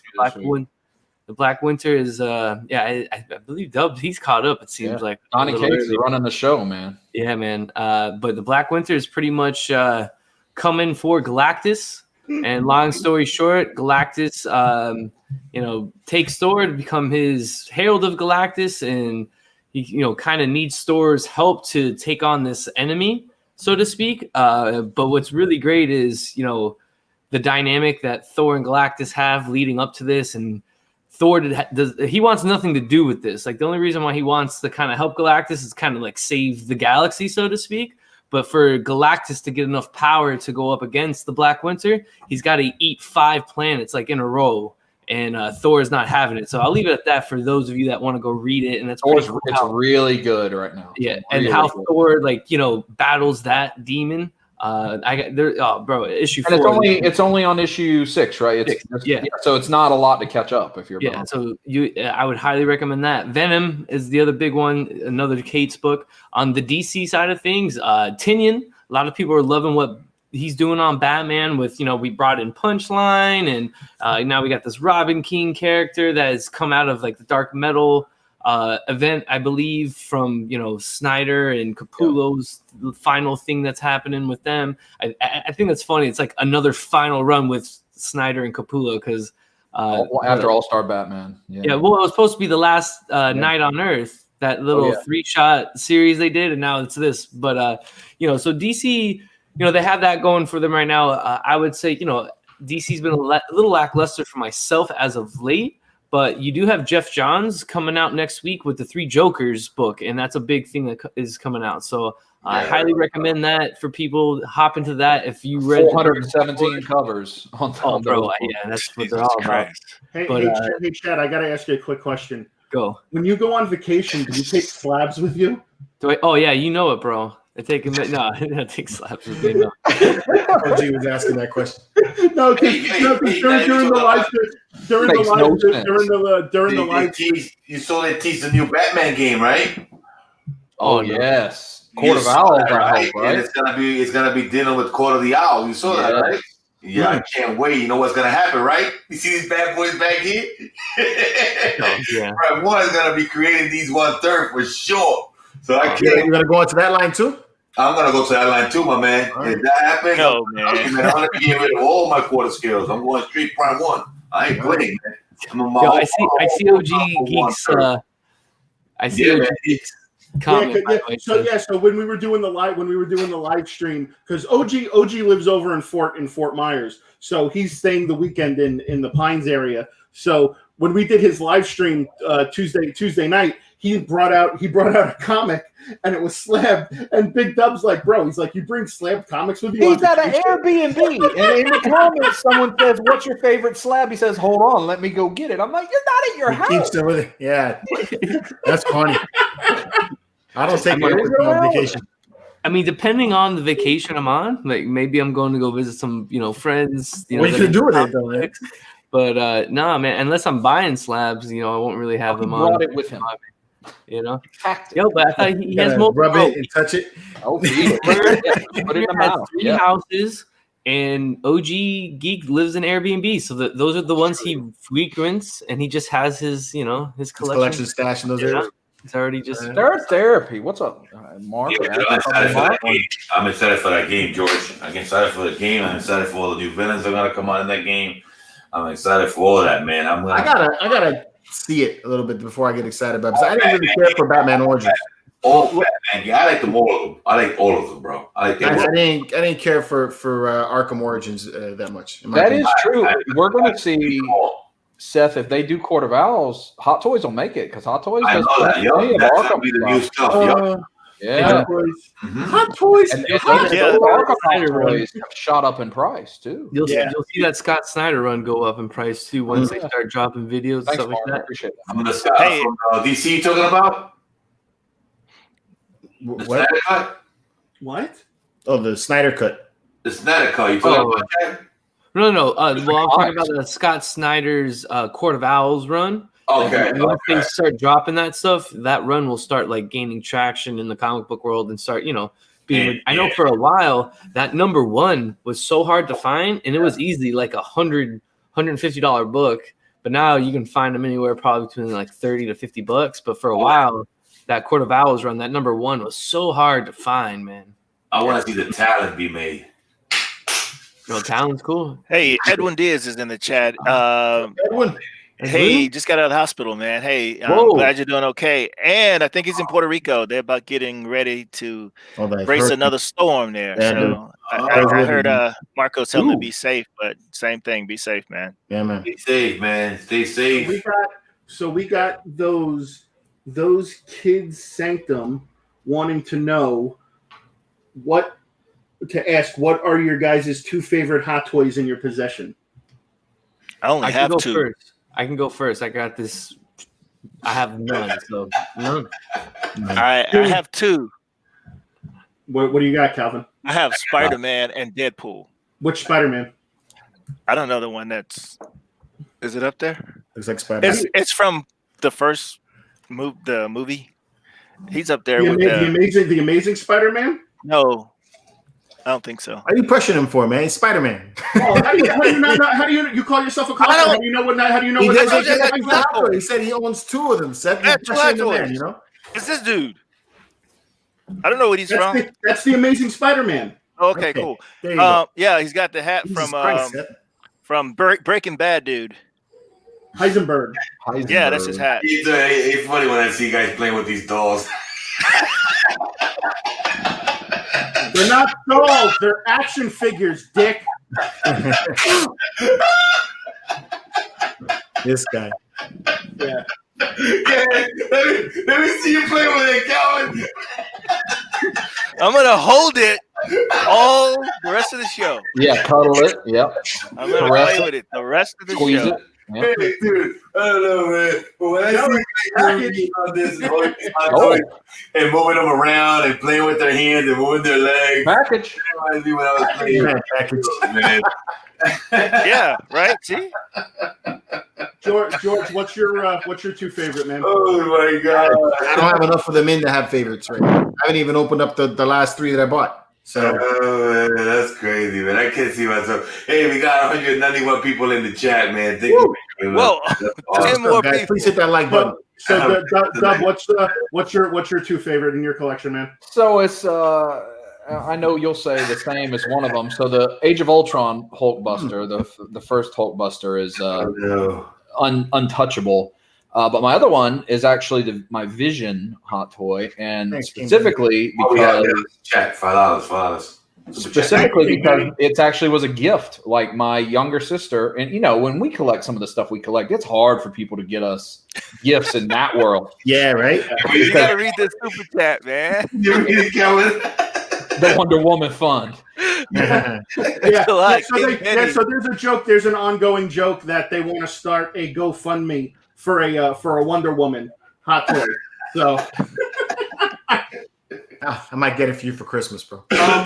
the Black Winter is, I believe Dubs, he's caught up, it seems like. Donnie Cates is running the show, man. Yeah, man. But the Black Winter is pretty much coming for Galactus. And long story short, Galactus, takes Thor to become his Herald of Galactus, and he, kind of needs Thor's help to take on this enemy, so to speak. But what's really great is, the dynamic that Thor and Galactus have leading up to this, and Thor he wants nothing to do with this. Like the only reason why he wants to kind of help Galactus is kind of like save the galaxy, so to speak. But for Galactus to get enough power to go up against the Black Winter, he's got to eat 5 planets like in a row. And Thor is not having it. So I'll leave it at that for those of you that want to go read it. And that's it's really good right now. Yeah, really and how good. Thor battles that demon. Issue 4. It's only on issue 6, right? So it's not a lot to catch up if you're. So I would highly recommend that. Venom is the other big one, another Kate's book. On the DC side of things, Tinian. A lot of people are loving what he's doing on Batman. With we brought in Punchline, and now we got this Robin King character that has come out of like the Dark Metal event, I believe, from Snyder and Capullo's final thing that's happening with them. I think that's funny. It's like another final run with Snyder and Capullo because after All-Star Batman. Well, it was supposed to be the last Night on Earth, that little 3-shot series they did, and now it's this. But so DC, they have that going for them right now. I would say DC's been a little lackluster for myself as of late. But you do have Jeff Johns coming out next week with the 3 Jokers book, and that's a big thing that is coming out. So I highly recommend that for people. Hop into that if you read 417 covers. That's what they're all about. Hey, Chad, I got to ask you a quick question. Go. When you go on vacation, do you take slabs with you? Oh yeah, you know it, bro. I take him. No, I take slabs with me. No. OG was asking that question. No, during the live stream. You saw that tease the new Batman game, right? Oh yes, Court of Owls, right? And it's gonna be dealing with Court of the Owl. You saw that, right? Yeah, I can't wait. You know what's gonna happen, right? You see these bad boys back here? Right, one is gonna be creating these 1/3 for sure. So I can't. You're gonna go into that line too? I'm gonna go to that line too, my man. Right. If that happens, man. I'm gonna be getting rid of all my quarter scales. I'm going straight prime 1. I ain't quitting, man. I see OG Geeks. I see OG Geeks comment. So when we were doing the live stream, because OG lives over in Fort Myers, so he's staying the weekend in the Pines area. So when we did his live stream Tuesday night, he brought out a comic, and it was Slab. And Big Dub's like, bro, he's like, you bring Slab comics with you? He's at an Airbnb, and in the comments, someone says, "What's your favorite Slab?" He says, "Hold on, let me go get it." I'm like, "You're not at your house." Keeps it with it. Yeah, that's funny. I don't take my on vacation. I mean, depending on the vacation I'm on, like maybe I'm going to go visit some, friends. What you can do with it, though, man? But no, man. Unless I'm buying slabs, I won't really have them on. Brought it with him. But I thought he has multiple. Rub it and touch it. Oh, put it in the mouth. 3 houses, and OG Geek lives in Airbnb. So those are the ones he frequents, and he just has his, his collection stash in those areas. It's already just Third therapy. What's up, Mark? I'm excited for that game, George. I'm excited for the game. I'm excited for all the new villains that are gonna come out in that game. I'm excited for all of that, man. I gotta see it a little bit before I get excited about it. Because I didn't really care for Batman Origins. Batman, I like them all of them. I like all of them, bro. I didn't care for Arkham Origins that much. That is true. We're going to see, Seth, if they do Court of Owls, Hot Toys will make it because Hot Toys. I know that. That's gonna be the new stuff. Yeah, Hot Toys. And Arkham Toys have shot up in price too. You'll see that Scott Snyder run go up in price too once they start dropping videos. Thanks, and stuff Mark. like I that. appreciate it. I'm the Scott from DC talking about. What? What? Oh, the Snyder cut. The Snyder cut. You talking about that? No. Well, I'm talking about the Scott Snyder's Court of Owls run. Okay. Once they start dropping that stuff, that run will start like gaining traction in the comic book world and start, being. I know for a while that number 1 was so hard to find, and it was easily like $150 book. But now you can find them anywhere probably between like $30 to $50. But for a while, that Court of Owls run, that number 1 was so hard to find, man. I want to see the talent be made. Talent's cool. Hey, Edwin Diaz is in the chat. Edwin. Hey, just got out of the hospital, man. Hey, I'm Whoa. glad you're doing okay. And I think he's in Puerto Rico. They're about getting ready to brace another storm there. Yeah, so I heard Marco telling him to be safe, but same thing. Be safe, man. Yeah, man. Stay safe, man. Stay safe. So we got those kids sanctum wanting to know what are your guys' 2 favorite hot toys in your possession? I only have 2. First. I can go first. I got this. I have none. So none. I have 2. What do you got, Calvin? I have Spider-Man and Deadpool. Which Spider-Man? I don't know the one that's. Is it up there? Looks like Spider-Man. It's from the first the movie. He's up there with the amazing Spider-Man. No, I don't think so. What are you pushing him for, man? It's Spider-Man. Oh, how do you call yourself a collector? How do you know what? How do you know what? He said he owns 2 of them. Seth, That's man, you know. It's this dude. I don't know what he's from. That's the Amazing Spider-Man. Okay, cool. There you go. Yeah, he's got the hat from Breaking Bad, dude. Heisenberg. Yeah, that's his hat. It's funny when I see guys playing with these dolls. They're not dolls. They're action figures, dick. This guy. Yeah. Let me see you play with it, Calvin. I'm gonna hold it all the rest of the show. Yeah, cuddle it. Yep. I'm gonna play with it the rest of the Squeeze show. it. Yep. Hey, dude, I don't know, man. But when I see on this and moving them around and playing with their hands and moving their legs, Package. it reminds me when I was playing Package. man. Yeah, right. See, George, what's your 2 favorite, man? Oh my god! I don't have enough of them in to have favorites right now. I haven't even opened up the last 3 that I bought. So man, that's crazy, man. I can't see myself. Hey, we got 191 people in the chat, man. Thank you. whoa, 10 more guys, people. please hit that like button. So, Dub, what's your 2 favorite in your collection, man? So it's I know you'll say the same as one of them. So the Age of Ultron Hulkbuster, the first Hulkbuster is untouchable. But my other one is actually my Vision hot toy, and specifically because chat $5. Specifically because it actually was a gift. Like my younger sister, and when we collect some of the stuff we collect, it's hard for people to get us gifts in that world. Yeah, right. You gotta read this super chat, man. The Wonder Woman Fund. Yeah. So there's a joke. There's an ongoing joke that they want to start a GoFundMe for a Wonder Woman hot toy. So I might get it for you for Christmas, bro. I'll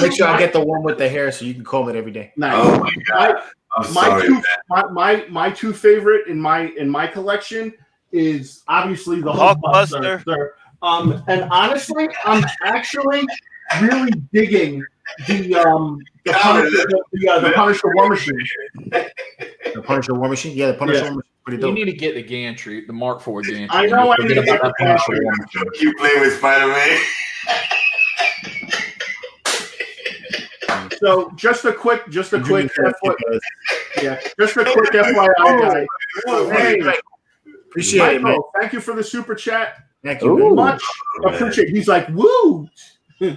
make sure I get the one with the hair so you can comb it every day. Nice. Oh my god! I'm sorry, my 2 favorite in my collection is obviously the Hulkbuster. And honestly, I'm actually really digging the Punisher War Machine. The Punisher War Machine? Yeah, the Punisher War Machine. Pretty dope. You need to get the gantry, the Mark IV gantry. I know I need to get the Punisher War Machine. You play with Spider-Man. So just a quick FYI, guys. Hey, appreciate it, man. Thank you for the super chat. Thank you very much. Appreciate it. He's like, woo. Yeah.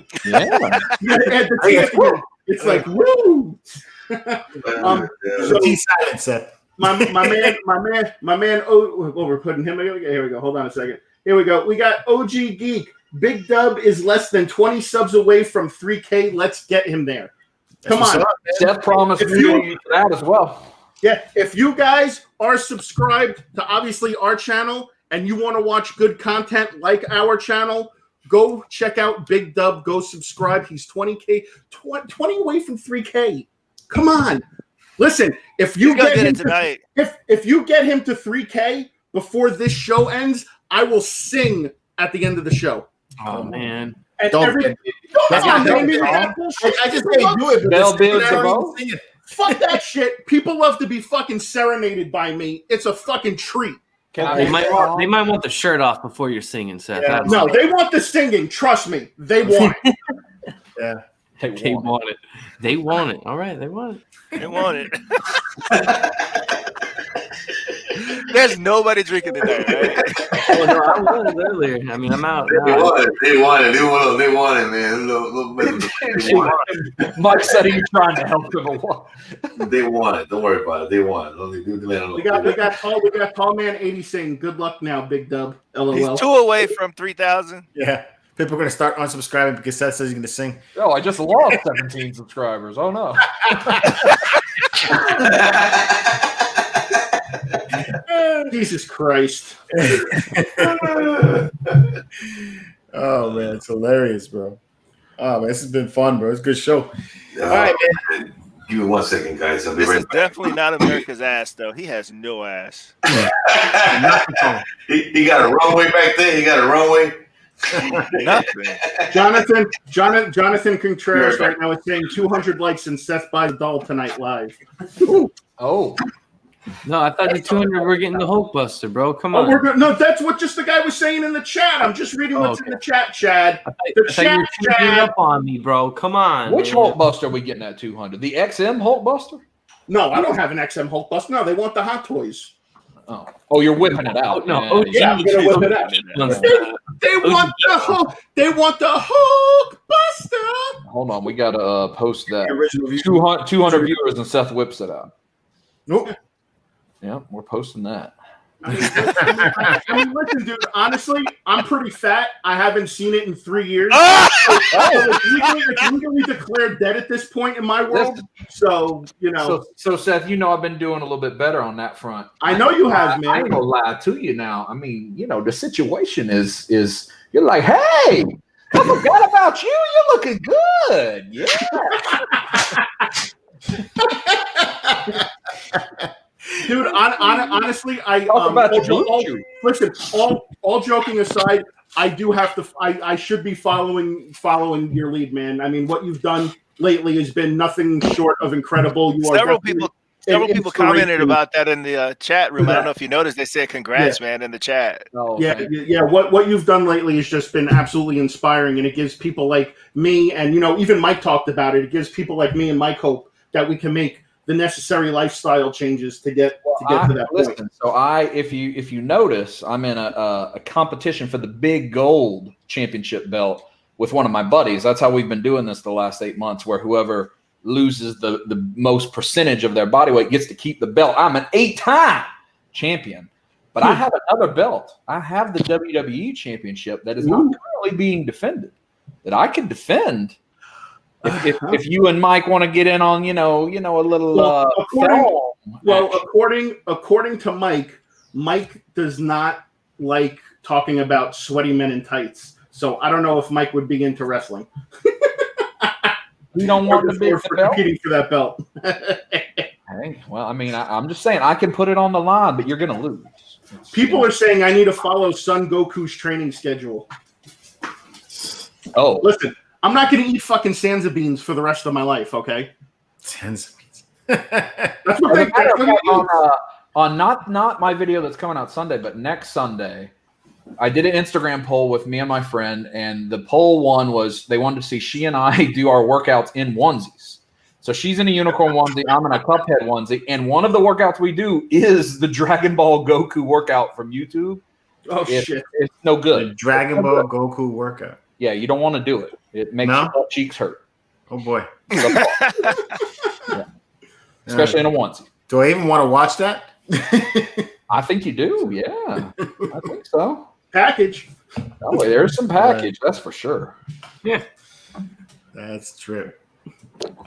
It's like, woo. So silent set. My man. Oh, we're putting him. Here we go. Hold on a second. Here we go. We got OG Geek. Big Dub is less than 20 subs away from 3K. Let's get him there. Come on. Seth promised me that as well. Yeah, if you guys are subscribed to obviously our channel and you want to watch good content like our channel, go check out Big Dub. Go subscribe. He's 20K, 20 away from 3K. Come on. Listen, if you get him tonight, if you get him to 3K before this show ends, I will sing at the end of the show. Oh man. And I just say do it. Fuck that shit. People love to be fucking serenaded by me. It's a fucking treat. They might want the shirt off before you're singing, Seth. Yeah. No, they want the singing. Trust me. They want it. Yeah. They want it. They want it. All right, they want it. They want it. There's nobody drinking tonight, right? Oh, no, I was earlier. I mean, I'm out. They now. want it, man. Mike said he was trying to help him a lot. They want it. Don't worry about it. They want it. We got tall man 80 saying, "Good luck now, Big Dub." LOL. He's 2 away from 3,000. Yeah. People are going to start unsubscribing because Seth says he's going to sing. Oh, I just lost 17 subscribers. Oh, no. Jesus Christ. Oh, man. It's hilarious, bro. Oh, man. This has been fun, bro. It's a good show. All right, man. Give me 1 second, guys. I'll be This right is back. definitely not America's ass, though. He has no ass. He got a runway back there. He got a runway. Nothing. Jonathan Contreras right now is saying 200 likes and Seth buys a doll tonight live. Oh. No, I thought the 200 were getting the Hulkbuster, bro. Come on. Oh, no, that's what just the guy was saying in the chat. I'm just reading what's in the chat, Chad. I thought you were tweeting up on me, bro. Come on. Which man. Hulkbuster are we getting at 200? The XM Hulkbuster? No, I don't have an XM Hulkbuster. No, they want the Hot Toys. Oh, you're whipping it out. No, Yeah, Yeah, I'm gonna whip it out. They want the Hulk. They want the Hulkbuster. Hold on, we gotta post that. Original view. 200 viewers and Seth whips it out. Nope. Yeah, we're posting that. I mean, listen, dude. Honestly, I'm pretty fat. I haven't seen it in 3 years. It's legally declared dead at this point in my world. So you know. So Seth, you know I've been doing a little bit better on that front. I know you have, I man. ain't gonna lie to you now. I mean, you know, the situation is you're like, hey, I forgot about you. You're looking good. Yeah. Dude, honestly, listen. All joking aside, I do have to. I should be following your lead, man. I mean, what you've done lately has been nothing short of incredible. You Several are people inspiration. commented about that in the chat room. I don't know if you noticed. They said congrats, man, in the chat. Oh, Yeah. What you've done lately has just been absolutely inspiring, and it gives people like me, and even Mike talked about it. It gives people like me and Mike hope that we can make the necessary lifestyle changes to get to that point. So if you notice, I'm in a competition for the big gold championship belt with one of my buddies. That's how we've been doing this the last 8 months, where whoever loses the most percentage of their body weight gets to keep the belt. I'm an 8-time champion, but I have another belt. I have the WWE championship that is not currently being defended, that I can defend. If you and Mike want to get in on, a little according to Mike does not like talking about sweaty men in tights. So I don't know if Mike would be into wrestling. You don't want to be competing for that belt. Hey, well, I mean, I'm just saying I can put it on the line, but you're going to lose. People are saying I need to follow Son Goku's training schedule. Oh, listen. I'm not going to eat fucking Sansa beans for the rest of my life, okay? Sansa beans. That's what they on not my video that's coming out Sunday, but next Sunday, I did an Instagram poll with me and my friend, and the poll one was they wanted to see she and I do our workouts in onesies. So she's in a unicorn onesie, I'm in a Cuphead onesie, and one of the workouts we do is the Dragon Ball Goku workout from YouTube. Oh, shit. It's no good. The Dragon Ball Goku workout. Yeah, you don't want to do it. It makes your butt cheeks hurt. Oh, boy. Yeah. Especially in a onesie. Do I even want to watch that? I think you do. Yeah, I think so. Package. Oh, there's some package. That's for sure. Yeah. That's true.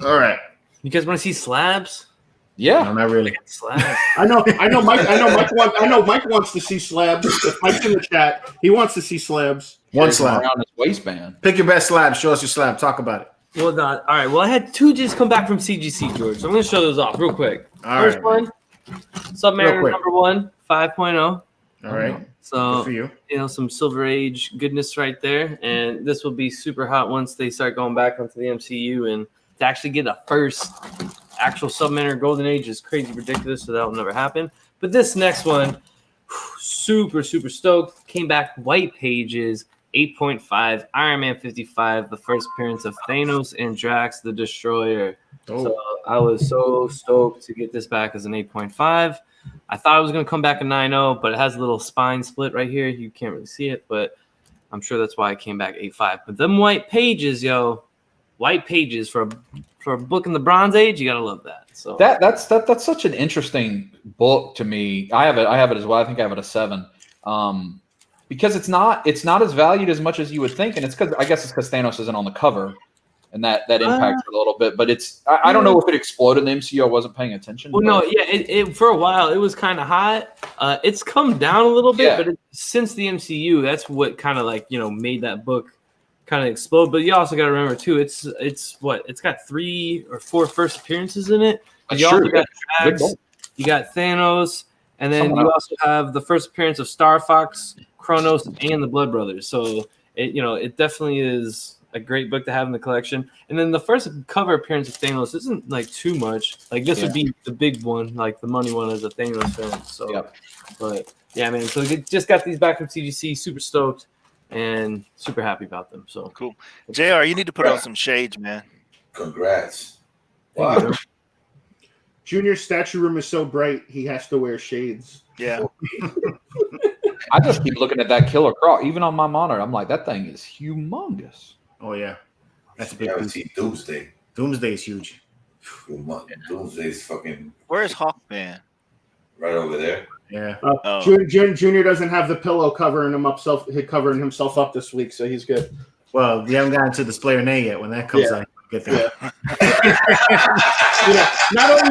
All right. You guys want to see slabs? Yeah. No, not really. Slabs. I know. Mike wants to see slabs. If Mike's in the chat, he wants to see slabs. One slab around his waistband. Pick your best slab. Show us your slab. Talk about it. Well done. All right. Well, I had 2 just come back from CGC, George. So I'm going to show those off real quick. First one, Submariner number 1, 5.0. All right. So, good for you. Some Silver Age goodness right there. And this will be super hot once they start going back onto the MCU. And to actually get a first actual Submariner Golden Age is crazy ridiculous. So that will never happen. But this next one, super, super stoked. Came back white pages. 8.5, Iron Man 55, the first appearance of Thanos and Drax the Destroyer. So I was so stoked to get this back as an 8.5. I thought it was going to come back a 9.0, but it has a little spine split right here. You can't really see it, but I'm sure that's why it came back 8.5. But them white pages, white pages for a book in the Bronze Age, you gotta love that. So that's such an interesting book to me. I have it as well. I think I have it a 7. Because it's not as valued as much as you would think, and it's because Thanos isn't on the cover, and that impacts it a little bit. But I don't know if it exploded in the MCU. I wasn't paying attention. Well, no, yeah, it for a while it was kind of hot. It's come down a little bit, but since the MCU, that's what kind of made that book kind of explode. But you also got to remember too, it's got 3 or 4 first appearances in it. You also got Drax, you got Thanos, and then you also have the first appearance of Star Fox, Kronos, and the Blood Brothers. So it definitely is a great book to have in the collection. And then the first cover appearance of Thanos isn't too much. This would be the big one, the money one as a Thanos film. So, but yeah, man. So we just got these back from CGC. Super stoked and super happy about them. So cool. JR, you need to put on some shades, man. Congrats. Wow. Junior's statue room is so bright he has to wear shades. Yeah. I just keep looking at that Killer Croc, even on my monitor. I'm like, that thing is humongous. Oh yeah, that's a big. You see Doomsday. Doomsday is huge. Doomsday's fucking. Where's Hawkman? Right over there. Yeah. Junior doesn't have the pillow covering himself up this week, so he's good. Well, we haven't gotten to the Displayer Nay yet. When that comes out, get there. Not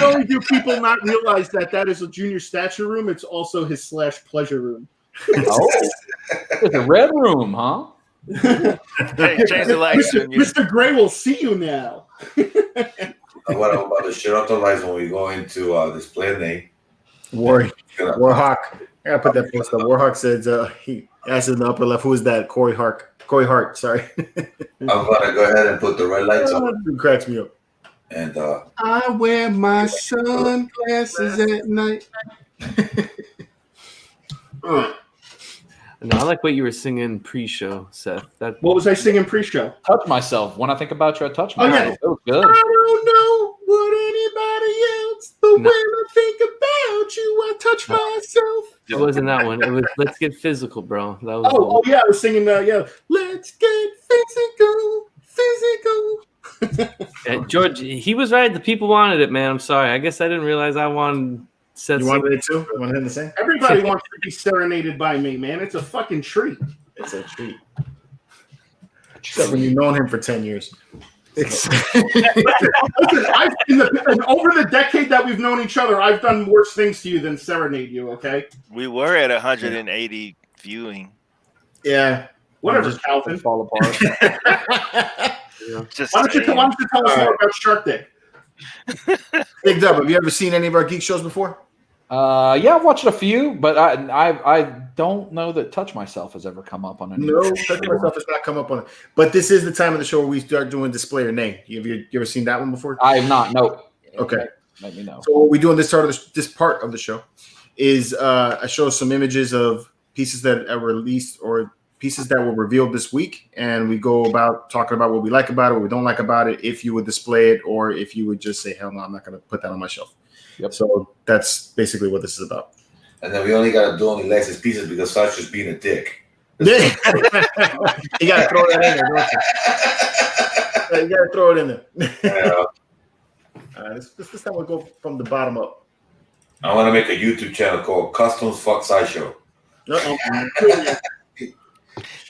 only do people not realize that is a Junior statue room, it's also his /pleasure room. Oh, it's a red room, huh? Hey, change the lights. Mr. Gray will see you now. What I'm about to shut off the lights when we go into Display Day. Warhawk. I gotta put that post up. Warhawk says he asked in the upper left, who is that? Corey Hart, sorry. I'm gonna go ahead and put the red lights on. It cracks me up. And I wear my sunglasses at night. No, I like what you were singing pre-show, Seth. What was I singing pre-show? Touch myself. When I think about you, I touch myself. Yeah. It was good. I don't know what anybody else, but when I think about you, I touch myself. It wasn't that one. It was Let's Get Physical, bro. That was yeah, I was singing Let's get physical. George, he was right. The people wanted it, man. I'm sorry. I guess I didn't realize I wanted Seth. You wanted it too? You wanted him to sing? Everybody wants to be serenaded by me, man. It's a fucking treat. It's a treat. Except when you've known him for 10 years. Listen, over the decade that we've known each other, I've done worse things to you than serenade you, okay? We were at 180 viewing. Yeah. Whatever, Calvin. Fall apart. Just why don't you tell us more about Shark Day? Big Dub, have you ever seen any of our Geek shows before? Yeah, I've watched a few, but I don't know that Touch Myself has ever come up on any. No, Touch Myself has not come up on it. But this is the time of the show where we start doing Display or Nay. You ever seen that one before? I have not. No. Okay. Let me know. So what we do in this part of the show is I show some images of pieces that are released or pieces that were revealed this week, and we go about talking about what we like about it, what we don't like about it, if you would display it, or if you would just say, hell no, I'm not going to put that on my shelf. Yep. So that's basically what this is about. And then we only got to do only licensed pieces because Sasha's being a dick. You got to throw that in there, don't you? You got to throw it in there. Yeah. This time we'll go from the bottom up. I want to make a YouTube channel called Customs Fuck Sideshow.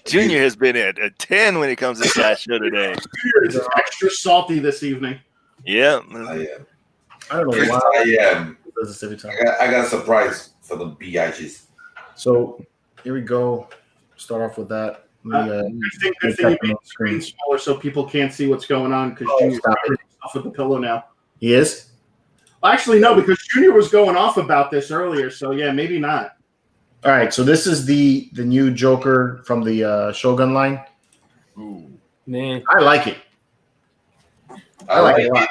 Junior has been at a 10 when it comes to Sideshow today. Junior is extra salty this evening. Yeah. I don't know why. I am. Does this every time. I got a surprise for the biatches. So here we go. Start off with that. I think you made the screen smaller so people can't see what's going on because Junior's covering himself with the pillow now. He is? Actually, no, because Junior was going off about this earlier. So yeah, maybe not. All right, so this is the new Joker from the Shogun line. Ooh. Man, I like it. I like it a lot.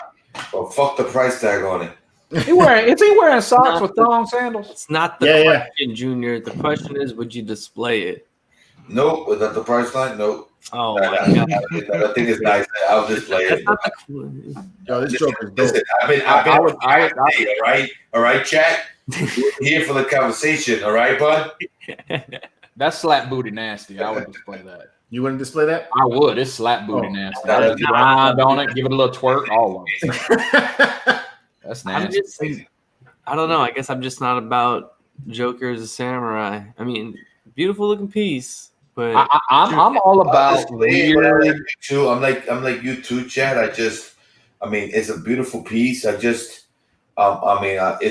But fuck the price tag on it. Is he wearing socks with thong sandals? it's not the question, Junior. The question is, would you display it? Nope, was that the price line? Nope. Oh my god! I think it's nice. I'll display it. Yo, this joke is dope. Listen, I've been all right, chat. We're here for the conversation, all right, bud? That's slap booty nasty. I would display that. You wouldn't display that? I would. It's slap booty nasty. That's On it, give it a little twerk. All of it. That's nasty. I don't know. I guess I'm just not about Joker as a samurai. I mean, beautiful looking piece, but I'm all about weird. I'm like you too, Chad. I mean, it's a beautiful piece. It's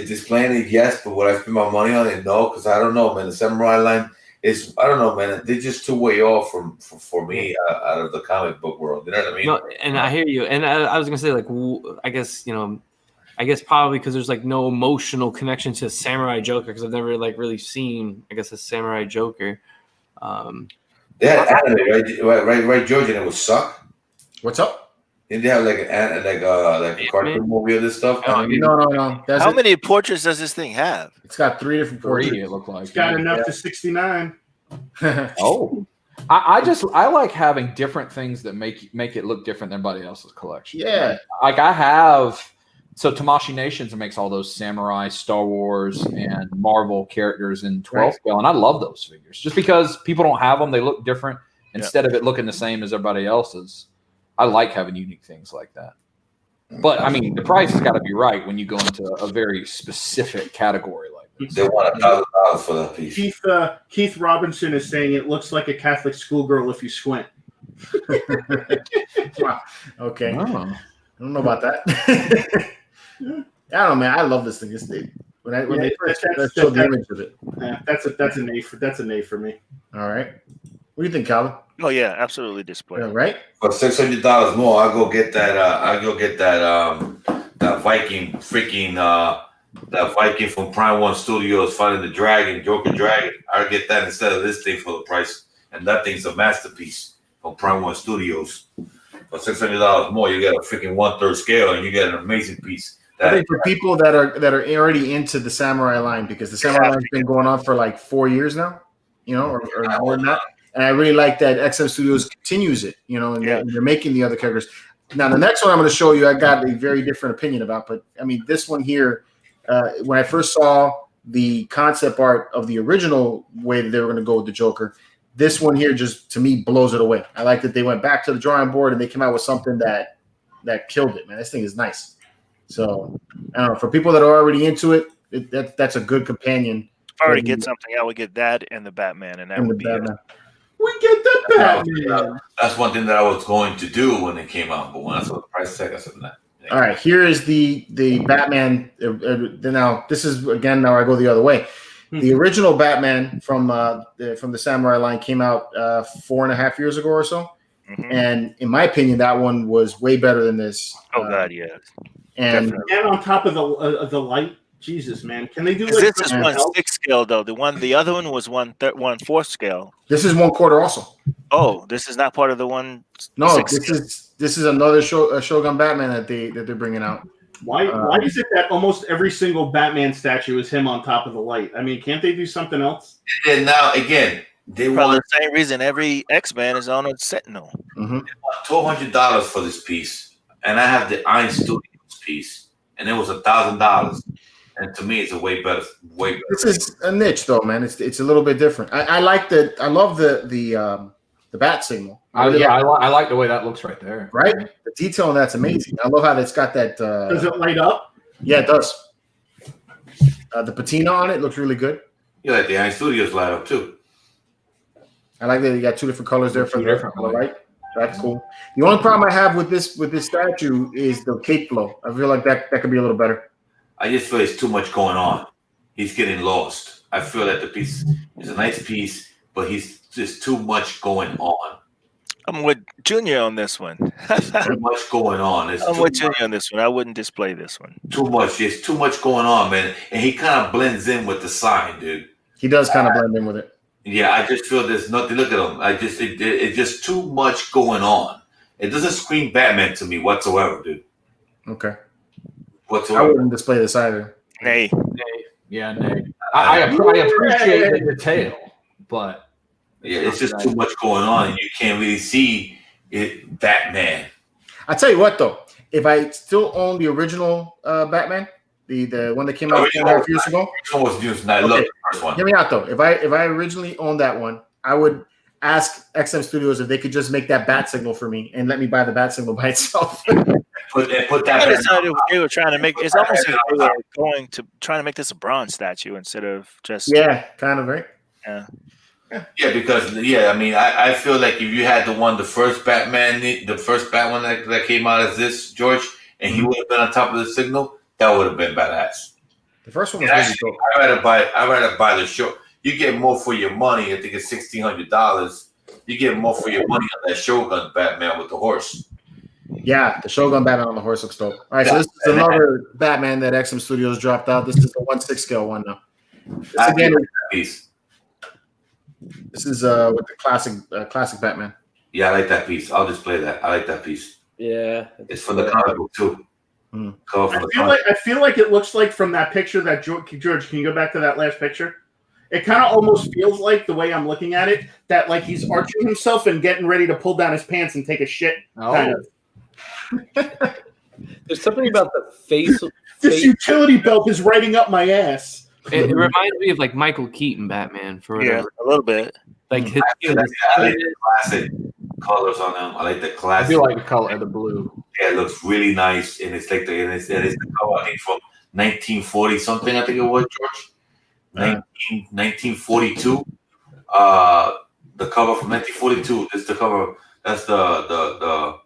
displaying it, yes, but would I spend my money on it? No, because I don't know, man. The samurai line is, I don't know, man. They're just too way off for me out of the comic book world. You know what I mean? No, and I hear you. And I was gonna say, like, I guess probably because there's like no emotional connection to Samurai Joker because I've never like really seen, I guess, a Samurai Joker. They had anime, right, George, and it was suck. What's up? Didn't they have like a cartoon movie of this stuff? No. How many portraits does this thing have? It's got 3 different portraits. It looked like It's got enough to 69. Oh, I like having different things that make it look different than everybody else's collection. Yeah, like I have. So Tamashii Nations makes all those samurai, Star Wars, and Marvel characters in 12 scale, and I love those figures just because people don't have them. They look different instead of it looking the same as everybody else's. I like having unique things like that. But I mean, the price has got to be right when you go into a very specific category like this. They want $1,000 for that piece. Keith Robinson is saying it looks like a Catholic schoolgirl if you squint. Wow. Okay. Oh. I don't know about that. I don't know, man. I love this thing. When they first showed the image of it. Yeah, that's an A for me. All right. What do you think, Calvin? Oh yeah, absolutely display. Yeah, right? For $600 more, I'll go get that. That Viking freaking that Viking from Prime One Studios fighting the dragon, Joker Dragon. I'll get that instead of this thing for the price. And that thing's a masterpiece from Prime One Studios. For $600 more, you get a freaking 1/3 scale, and you get an amazing piece. I think for people that are already into the samurai line, because the samurai line's been going on for like 4 years now, or more than that. And I really like that XM Studios continues it, and they're making the other characters. Now, the next one I'm going to show you, I got a very different opinion about. But, I mean, this one here, when I first saw the concept art of the original way that they were going to go with the Joker, this one here just, to me, blows it away. I like that they went back to the drawing board and they came out with something that killed it, man. This thing is nice. So, I don't know. For people that are already into it, that's a good companion. If I were to get something, I would get that and the Batman, and that would be it. We get the Batman. That's one thing that I was going to do when it came out, but when I saw the price tag, I said no. All right, here is the Batman. Now this is again. Now I go the other way. The original Batman from the Samurai line came out 4.5 years ago or so, and in my opinion, that one was way better than this. Oh God, yes. And on top of the light. Jesus, man! Can they do this? Is 1/6 scale though. The other one was 1/4 scale. This is 1/4 also. Oh, this is not part of the one. No, this is another Shogun Batman that they're bringing out. Why is it that almost every single Batman statue is him on top of the light? I mean, can't they do something else? And now again, they want the same reason every X-Man is on a Sentinel. They want $1,200 for this piece, and I have the Iron Studios piece, and it was $1,000. And to me, it's a way better. This is a niche, though, man. It's a little bit different. I like that. I love the bat signal. I like the way that looks right there. Right, the detail on that's amazing. I love how it's got that. Does it light up? Yeah, it does. The patina on it looks really good. You like the Iron Studios light up too. I like that you got 2 different colors there for the right. That's cool. The only problem I have with this statue is the cape flow. I feel like that could be a little better. I just feel it's too much going on. He's getting lost. I feel that the piece is a nice piece, but he's just too much going on. I'm with Junior on this one. Too much going on. I'm with Junior on this one. I wouldn't display this one. Too much. There's too much going on, man. And he kind of blends in with the sign, dude. He does kind of blend in with it. Yeah, I just feel there's nothing. Look at him. It's just too much going on. It doesn't scream Batman to me whatsoever, dude. Okay. Whatsoever. I wouldn't display this either. Nay. Yeah, nay. I appreciate the detail, but Yeah, it's just too much going on, and you can't really see it. Batman. I tell you what, though, if I still own the original Batman, the one that came out 4.5 years ago, I love the first one. Hear me out, though. If I originally owned that one, I would ask XM Studios if they could just make that bat signal for me and let me buy the bat signal by itself. Put that. They were trying to make it's almost like they were trying to make this a bronze statue instead of just kind of right. Yeah, because I mean, I feel like if you had the first Batman, the first Batman that came out as this, George, and he would have been on top of the signal, that would have been badass. The first one was really cool. I rather buy the show. You get more for your money. I think it's $1,600. You get more for your money on that Shogun Batman with the horse. Yeah, the Shogun Batman on the horse looks dope. All right, so this is another Batman that XM Studios dropped out. This is the 1/6 scale one now. This is with the classic Batman. Yeah, I like that piece. I'll display that. I like that piece. Yeah, it's from the comic book too. I feel like it looks like from that picture that George, can you go back to that last picture? It kind of almost feels like, the way I'm looking at it, that like he's arching himself and getting ready to pull down his pants and take a shit. Kind of. There's something about the face. This utility belt is riding up my ass. It reminds me of like Michael Keaton Batman for whatever. Yeah, a little bit. Like his I like the classic colors on them. I like the classic. I do like the color, the blue. Yeah, it looks really nice, and it's like it's the color, I think, from 1940 something. I think it was, George. 1942. The cover from 1942. This is the cover. That's the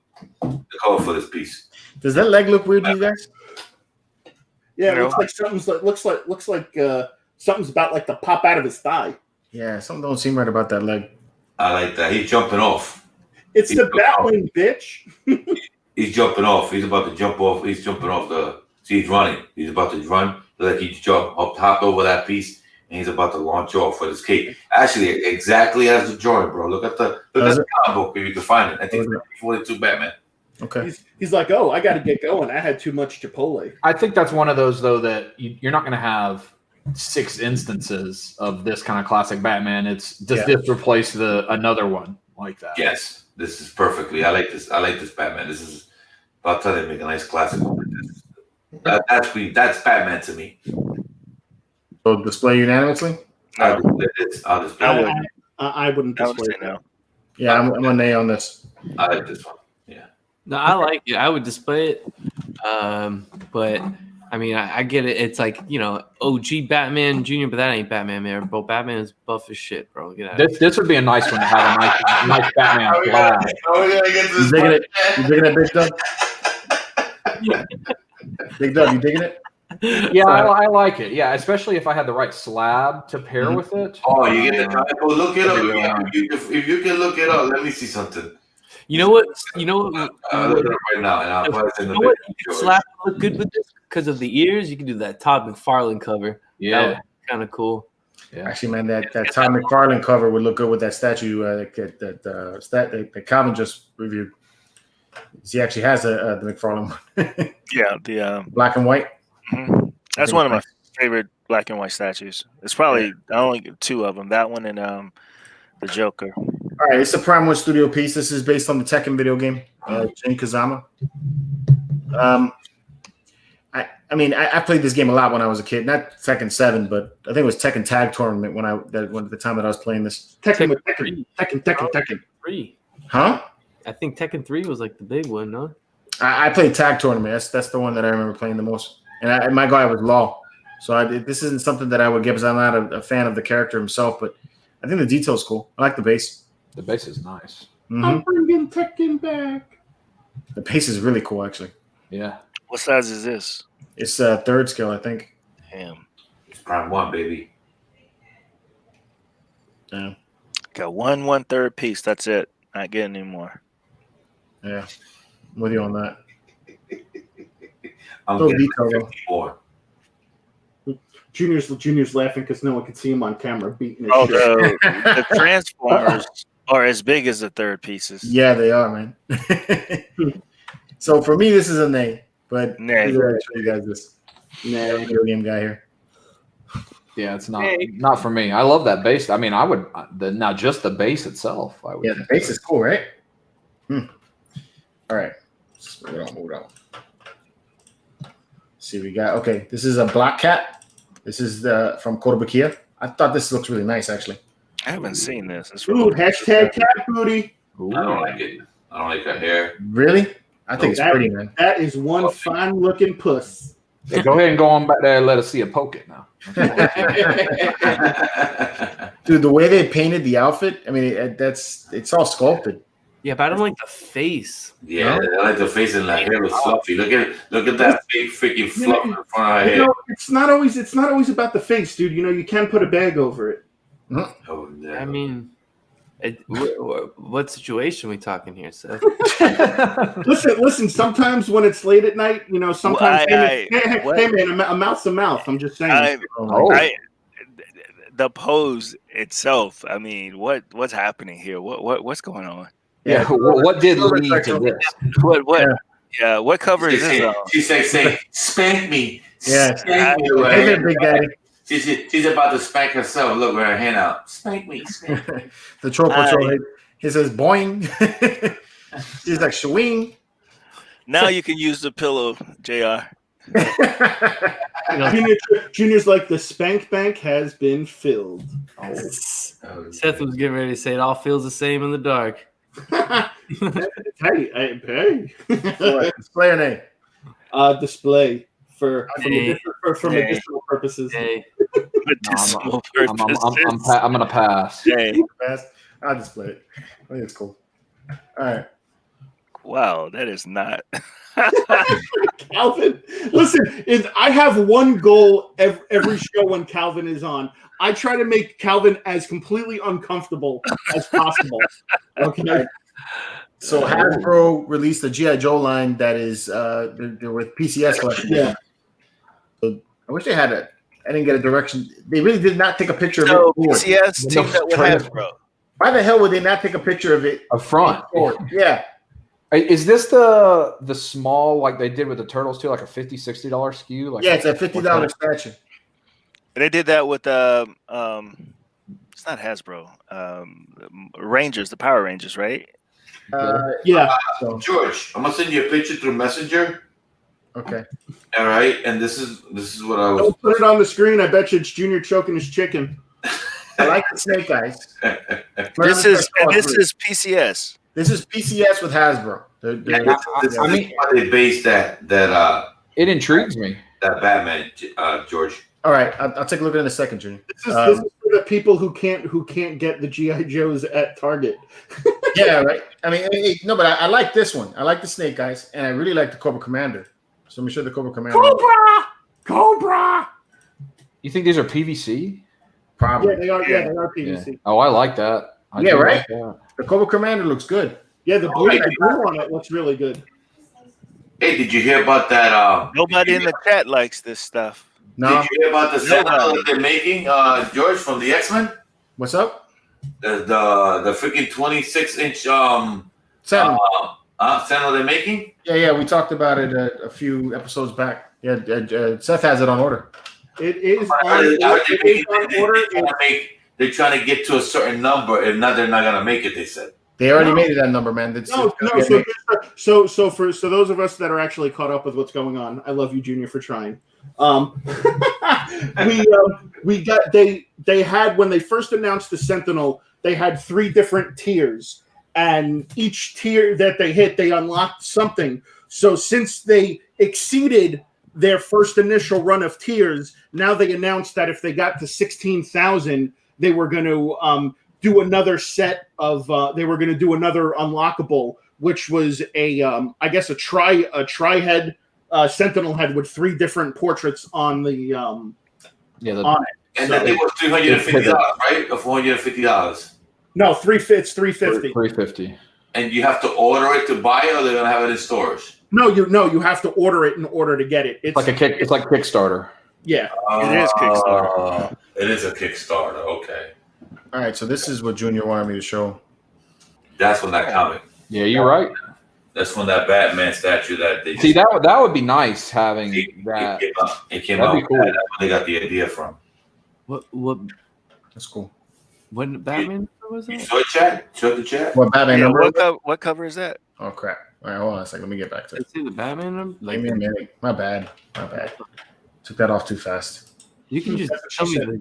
cover for this piece. Does that leg look weird to you guys? Yeah, it looks like something's about like to pop out of his thigh. Yeah, something don't seem right about that leg. I like that. He's jumping off. It's the Batwing, bitch. He's jumping off. He's about to jump off. He's jumping off he's running. He's about to run. Like he hopped over that piece, and he's about to launch off with his cape. Actually, exactly as the drawing, bro. Look at the comic book if you can find it. I think it's 42 Batman. Okay. He's like, oh, I got to get going. I had too much Chipotle. I think that's one of those, though, that you're not going to have 6 instances of this kind of classic Batman. It's does this replace another one like that? Yes, this is perfectly. I like this. I like this Batman. This is about time they make a nice classic one. That's Batman to me. So display unanimously? I'll display it. I wouldn't display it. No. Yeah, I'm a nay on this. I like this one. Yeah. No, I like it. I would display it. But I mean, I get it. It's like, OG Batman Jr., but that ain't Batman, man. Bro, Batman is buff as shit, bro. Get out of This would be a nice one to have a nice Batman flag. You digging it? You digging it, Big Doug? Big Doug, you digging it? Yeah, I like it. Yeah, especially if I had the right slab to pair with it. Oh, you get the comic book. Look it up. If you can look it up, let me see something. You know what? Look it up right now, and I'll put it in the video. Slap look good with this because of the ears. You can do that Todd McFarlane cover. Yeah, kind of cool. Yeah. Actually, man, that Todd McFarlane cover would look good with that statue that Calvin just reviewed. He actually has the McFarlane one. Yeah, the black and white. Mm-hmm. That's one of my favorite black and white statues. It's probably only 2 of them. That one and the Joker. All right, it's a Prime One Studio piece. This is based on the Tekken video game, Jin Kazama. I played this game a lot when I was a kid. Not Tekken 7, but I think it was Tekken Tag Tournament at the time that I was playing this. Tekken 3. Huh? I think Tekken 3 was like the big one, no? I played Tag Tournament. That's the one that I remember playing the most. And my guy was Law. So this isn't something that I would give because I'm not a fan of the character himself, but I think the detail's cool. I like the base. The base is nice. Mm-hmm. I'm bringing Tekken back. The base is really cool, actually. Yeah. What size is this? It's 3rd scale, I think. Damn. It's Prime 1, baby. Yeah. Got 1/3 piece. That's it. Not getting any more. Yeah. I'm with you on that. I'm So getting detailed, though. 54. Junior's laughing because no one can see him on camera beating his shit. The Transformers are as big as the 3rd pieces. Yeah, they are, man. So for me, this is a nay. But Nay. I'm going to show you guys this. Nah. Video game guy here. Yeah, it's not for me. I love that base. I mean, I would now just the base itself. I would. Yeah, the base is cool, right? All right, move it on. See, we got okay. This is a black cat. This is from Kotobukiya. I thought this looks really nice, actually. I haven't seen this. It's Ooh, hashtag cat booty. Ooh. I don't like it. I don't like her hair. Really? I think it's pretty, man. That is one fine looking puss. Yeah, go ahead and go on back there and let us see a poke it now. Dude, the way they painted the outfit, I mean, it's all sculpted. Yeah, but I don't like the face. Yeah, I like the face and the hair was fluffy. Look at that big freaking fluff in front of her head. It's not always about the face, dude. You can put a bag over it. Oh, no. I mean, what situation are we talking here, Seth? Listen. Sometimes when it's late at night, sometimes hey man, a mouth's a mouth. I'm just saying. The pose itself. I mean, what's happening here? What's going on? Yeah, what did lead to this? What? Yeah, what cover is this? She's saying, "Spank me." Yeah, spank me, right? Big daddy. She's about to spank herself. Look, with her hand out. Spank me. Spank me. The troll patrol. He says, "Boing." He's like, "Shwing." Now you can use the pillow, JR. Junior's like, the spank bank has been filled. Seth was getting ready to say it all feels the same in the dark. Hey. Display or name? Display for medicinal purposes. Medicinal purposes. I'm gonna pass. I'll display it. I think it's cool. All right. Wow, that is not. Calvin, listen, I have one goal every show when Calvin is on. I try to make Calvin as completely uncomfortable as possible. Okay. So Hasbro released a G.I. Joe line that is they're with PCS collection. Yeah. So I wish they had I didn't get a direction. They really did not take a picture of it. PCS teamed up with Hasbro. Why the hell would they not take a picture of it up front? Yeah. Is this the small like they did with the Turtles too, like a $50-$60 SKU? Like it's a $50 statue. They did that with it's not Hasbro. Rangers, the Power Rangers, right? George, I'm gonna send you a picture through Messenger. Okay. All right, and this is what I was. Don't put it on the screen. I bet you it's Junior choking his chicken. I like the snake eyes. This is PCS. This is PCS with Hasbro. I mean, how they based that it intrigues me. That Batman, George. All right, I'll take a look at it in a second, Junior. This is for the people who can't get the GI Joes at Target. Yeah, right. I mean, no, but I like this one. I like the Snake Eyes, and I really like the Cobra Commander. So let me show the Cobra Commander. Cobra. You think these are PVC? Probably. Yeah, they are. Yeah, they are PVC. Yeah. Oh, I like that. Right. Like that. The Cobra Commander looks good. Yeah, the blue on it looks really good. Hey, did you hear about that? Nobody in the chat likes this stuff. No. Did you hear about the Sentinel that they're making, George, from the X-Men? What's up? The freaking 26-inch Sentinel. Sentinel they're making? Yeah, we talked about it a few episodes back. Yeah, Seth has it on order. It is on order. They're trying to get to a certain number, and now they're not gonna make it. They said they already made it that number, man. So for those of us that are actually caught up with what's going on, I love you, Junior, for trying. We got they had, when they first announced the Sentinel, they had 3 different tiers, and each tier that they hit, they unlocked something. So since they exceeded their first initial run of tiers, now they announced that if they got to 16,000, they were going to do another set of they were going to do another unlockable, which was I guess a tri-head Sentinel head with 3 different portraits on the on it. And that thing was $350, right? Or $450? No, it's $350. $350. And you have to order it to buy it, or they're gonna have it in stores? No, you have to order it in order to get it. It's like it's like Kickstarter. Yeah, it is Kickstarter. It is a Kickstarter. Okay. All right, so this is what Junior wanted me to show. That's from that comic. Yeah, you're right. That's from that Batman statue that they see. That would be nice having that. It came out. Cool. That's where they got the idea from. What? That's cool. What Batman was You that? saw the chat? Show the chat. What Batman Yeah, number? what cover is that? Oh crap! All right, hold on a second. Let me get back to it. Is it the Batman number? Give Like me a minute. My bad. Took that off too fast. you can just tell me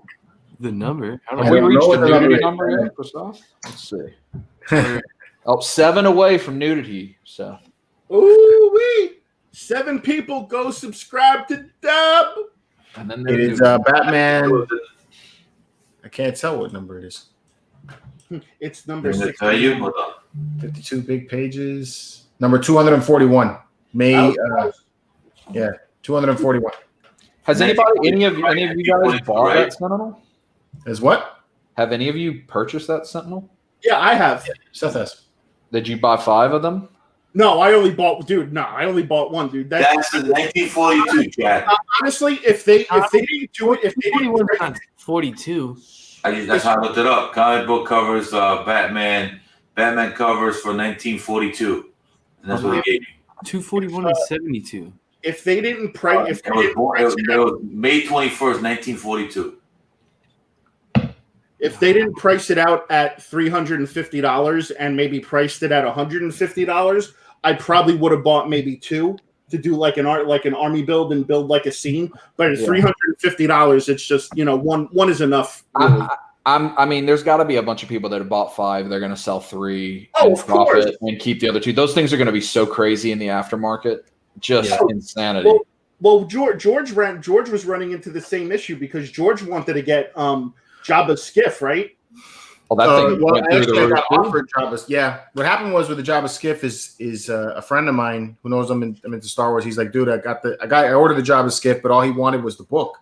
the number. I Have don't we know. reached what the the number nudity is. number yet for Seth? Let's see. Oh, 7 away from nudity, Seth. Ooh wee! 7 people go subscribe to Dub. And then It there's is nudity. Batman. I can't tell what number it is. It's number I'm gonna 6. tell you. Hold on. 52 big pages. Number 241. May. Yeah, 241. Has any of you guys bought that Sentinel? Is what? Have any of you purchased that Sentinel? Yeah, I have. Seth has. Did you buy 5 of them? No, I only bought one, dude. That's the 1942 chat. Honestly, if they didn't do it, if they didn't 41 times 42. That's how I looked it up. Comic book covers, Batman covers for 1942. And that's what they gave me. 241 and 72. if they didn't price, if It they was, didn't born, price it it out, was May 21st, 1942. if they didn't price it out at $350 and maybe priced it at $150, I probably would have bought maybe 2 to do like an army build and build like a scene. But at $350, it's just one is enough. Really. I mean, there's got to be a bunch of people that have bought 5. They're going to sell 3 Oh, of course. and keep the other 2. Those things are going to be so crazy in the aftermarket, just insanity. Well, George was running into the same issue because George wanted to get Jabba's skiff, right? Well, that thing went through the actually, I roof. got offered Jabba's. Yeah, what happened was with the Jabba skiff is a friend of mine who knows I'm into Star Wars. He's like, dude, I ordered the Jabba skiff, but all he wanted was the book.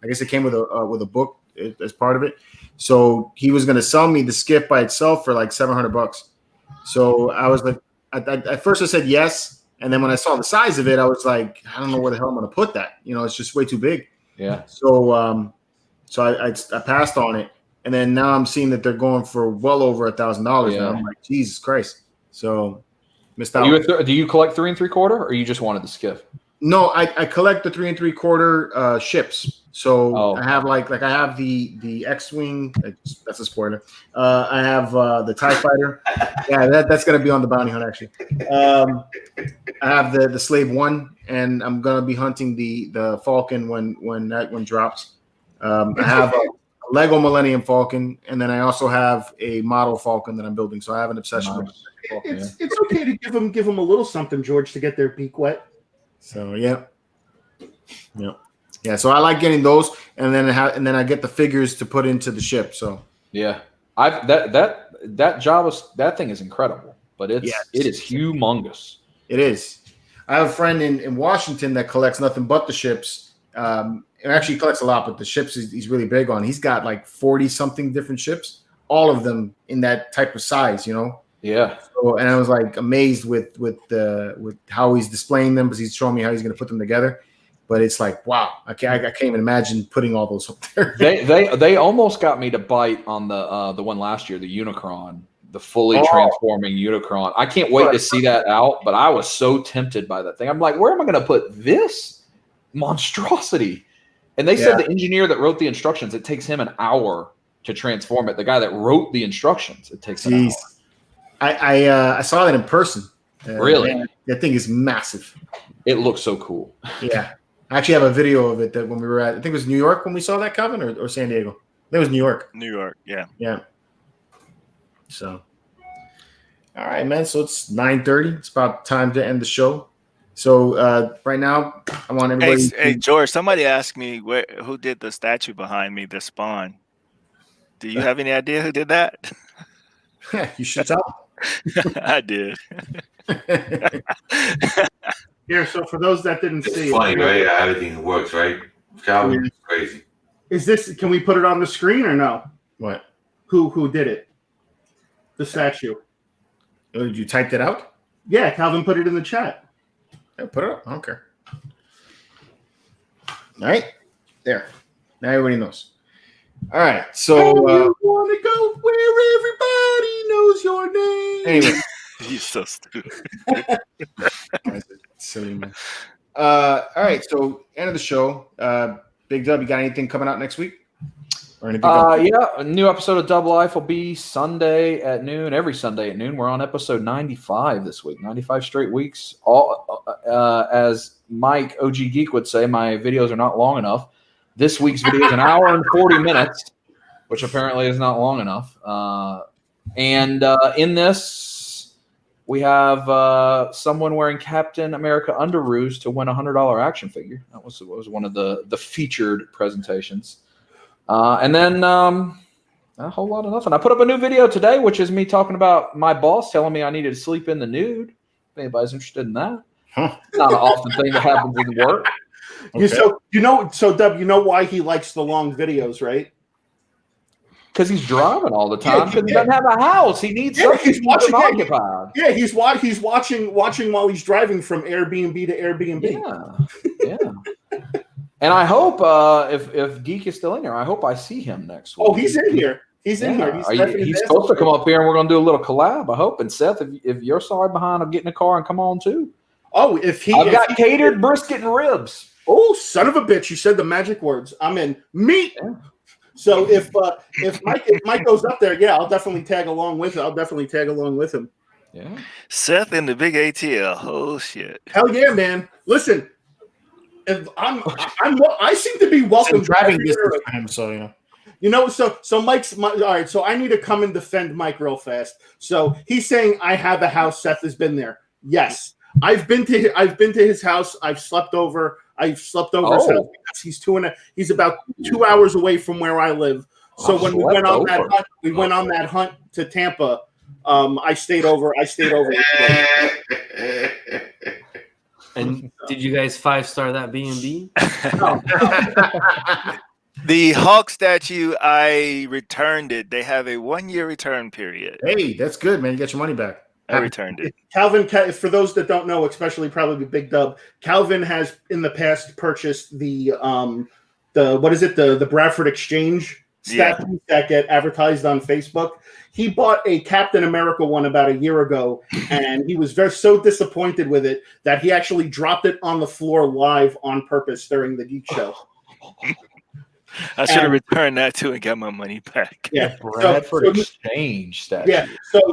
I guess it came with a book as part of it. So he was going to sell me the skiff by itself for like $700. So I was like, at first I said yes, and then when I saw the size of it, I was like, I don't know where the hell I'm going to put that. It's just way too big. Yeah. So I passed on it, and then now I'm seeing that they're going for well over $1,000 Yeah. now. I'm like, Jesus Christ! So missed out. Do you collect 3 3/4, or you just wanted the skiff? No, I collect the 3 3/4 ships. So I have I have the X-wing. That's a spoiler. I have the TIE fighter. Yeah, that's gonna be on the bounty hunt actually. I have the Slave 1, and I'm gonna be hunting the Falcon when that one drops. I have a Lego Millennium Falcon, and then I also have a model Falcon that I'm building. So I have an obsession with Falcon. It's okay to give them a little something, George, to get their beak wet. So yeah. So I like getting those, and then I get the figures to put into the ship. So yeah, that Java thing is incredible, but it is humongous. It is. I have a friend in Washington that collects nothing but the ships. And actually collects a lot, but the ships he's really big on. He's got like 40 something different ships, all of them in that type of size. Yeah. So, and I was like amazed with how he's displaying them, because he's showing me how he's going to put them together. But it's like, wow, I can't even imagine putting all those up there. They almost got me to bite on the one last year, the Unicron, the fully transforming Unicron. I can't wait to see that out, but I was so tempted by that thing. I'm like, where am I going to put this monstrosity? And they said the engineer that wrote the instructions, it takes him an hour to transform it. The guy that wrote the instructions, it takes an hour. I saw that in person. Really? Man, that thing is massive. It looks so cool. Yeah. I actually have a video of it that when we were at, I think it was New York when we saw that, Calvin, or San Diego. I think it was New York. New York, yeah. Yeah. So, all right, man. So it's 9:30. It's about time to end the show. So right now, I want everybody. Hey, George, somebody asked me who did the statue behind me, the Spawn. Do you have any idea who did that? You should tell. I did. Here, so for those that didn't see, It's funny, right? How everything works, right? Calvin is crazy. Is this? Can we put it on the screen or no? What? Who did it? The statue. Oh, did you type it out? Yeah, Calvin put it in the chat. Yeah, put it up. I don't care. All right, there. Now everybody knows. All right, so you want to go where everybody knows your name? anyway, You're so stupid. silly man. All right, so end of the show. Big Dub, you got anything coming out next week? or anything? Yeah, a new episode of Double Life will be Sunday at noon. Every Sunday at noon. We're on episode 95 this week. 95 straight weeks. All as Mike OG Geek would say, my videos are not long enough. This week's video is an hour and 40 minutes, which apparently is not long enough. And in this, we have someone wearing Captain America underoos to win a $100 action figure. That was one of the featured presentations. And then a whole lot of nothing. I put up a new video today, which is me talking about my boss telling me I needed to sleep in the nude. If anybody's interested in that. Huh. Not an often thing that happens in work. Okay. So Dub, you know why he likes the long videos, right? Because he's driving all the time. Because he doesn't have a house. He needs something to keep him occupied. Yeah, he's watching while he's driving from Airbnb to Airbnb. Yeah. And I hope if Geek is still in here, I hope I see him next week. Oh, he's in here. He's in here. He's supposed to come up here and we're going to do a little collab. I hope. And Seth, if you're sorry behind, I'll get in the car and come on too. Oh, I've got catered brisket and ribs. Oh, son of a bitch! You said the magic words. I'm in. Meat. Yeah. So if Mike goes up there, yeah, I'll definitely tag along with him. Yeah. Seth in the big ATL. Oh shit. Hell yeah, man! Listen, if I seem to be welcome. Driving distance for him, so you know. You know, so Mike's all right. So I need to come and defend Mike real fast. So he's saying I have a house. Seth has been there. Yes, I've been to his house. I've slept over his house because he's about 2 hours away from where I live. So when we went on that hunt to Tampa, I stayed over. And did you guys 5-star that B&B? No. The Hulk statue, I returned it. They have a 1-year return period. Hey, that's good, man. You get your money back. I returned it. Calvin, for those that don't know, especially probably Big Dub, Calvin has in the past purchased the Bradford Exchange statues that get advertised on Facebook. He bought a Captain America one about a year ago, and he was so disappointed with it that he actually dropped it on the floor live on purpose during the Geek Show. I should have returned that too and got my money back. Yeah, Bradford Exchange statue. Yeah,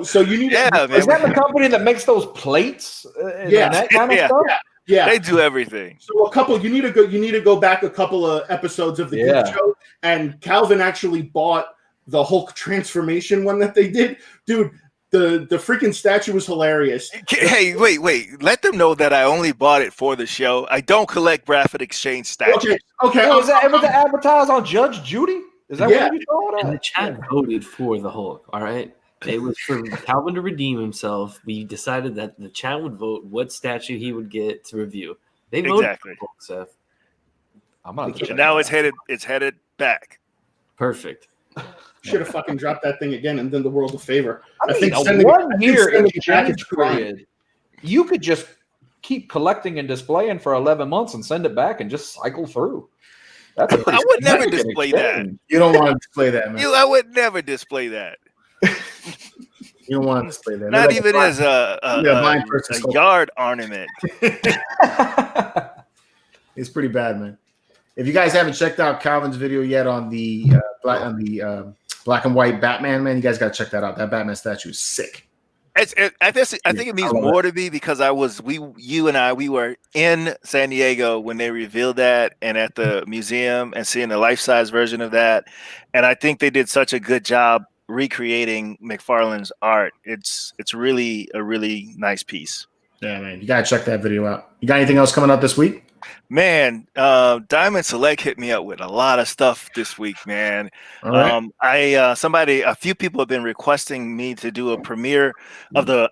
so you need. Is that the company that makes those plates? That kind of stuff. Yeah, they do everything. So you need to go back a couple of episodes of the Geek Show, and Calvin actually bought the Hulk transformation one that they did, dude. The freaking statue was hilarious. Hey, wait. Let them know that I only bought it for the show. I don't collect Bradford Exchange statues. Okay. Was it advertised on Judge Judy? Is that what you saw? And the chat voted for the Hulk, all right? It was for Calvin to redeem himself. We decided that the chat would vote what statue he would get to review. They voted for Hulk, Seth. I'm gonna and now it's headed back. Perfect. Should have fucking dropped that thing again and done the world a favor. I think 1 year exchange period, you could just keep collecting and displaying for 11 months and send it back and just cycle through. I would never display that. You don't want to display that, man. I would never display that. You don't want to display that. Not even as a yard ornament. It's pretty bad, man. If you guys haven't checked out Calvin's video yet on the black and white Batman, man, you guys got to check that out. That Batman statue is sick. I think it means more to me because you and I were in San Diego when they revealed that, and at the museum and seeing the life-size version of that. And I think they did such a good job recreating McFarlane's art. It's really a really nice piece. Yeah, man, you gotta check that video out. You got anything else coming out this week? Man, Diamond Select hit me up with a lot of stuff this week, man. All right. A few people have been requesting me to do a premiere of the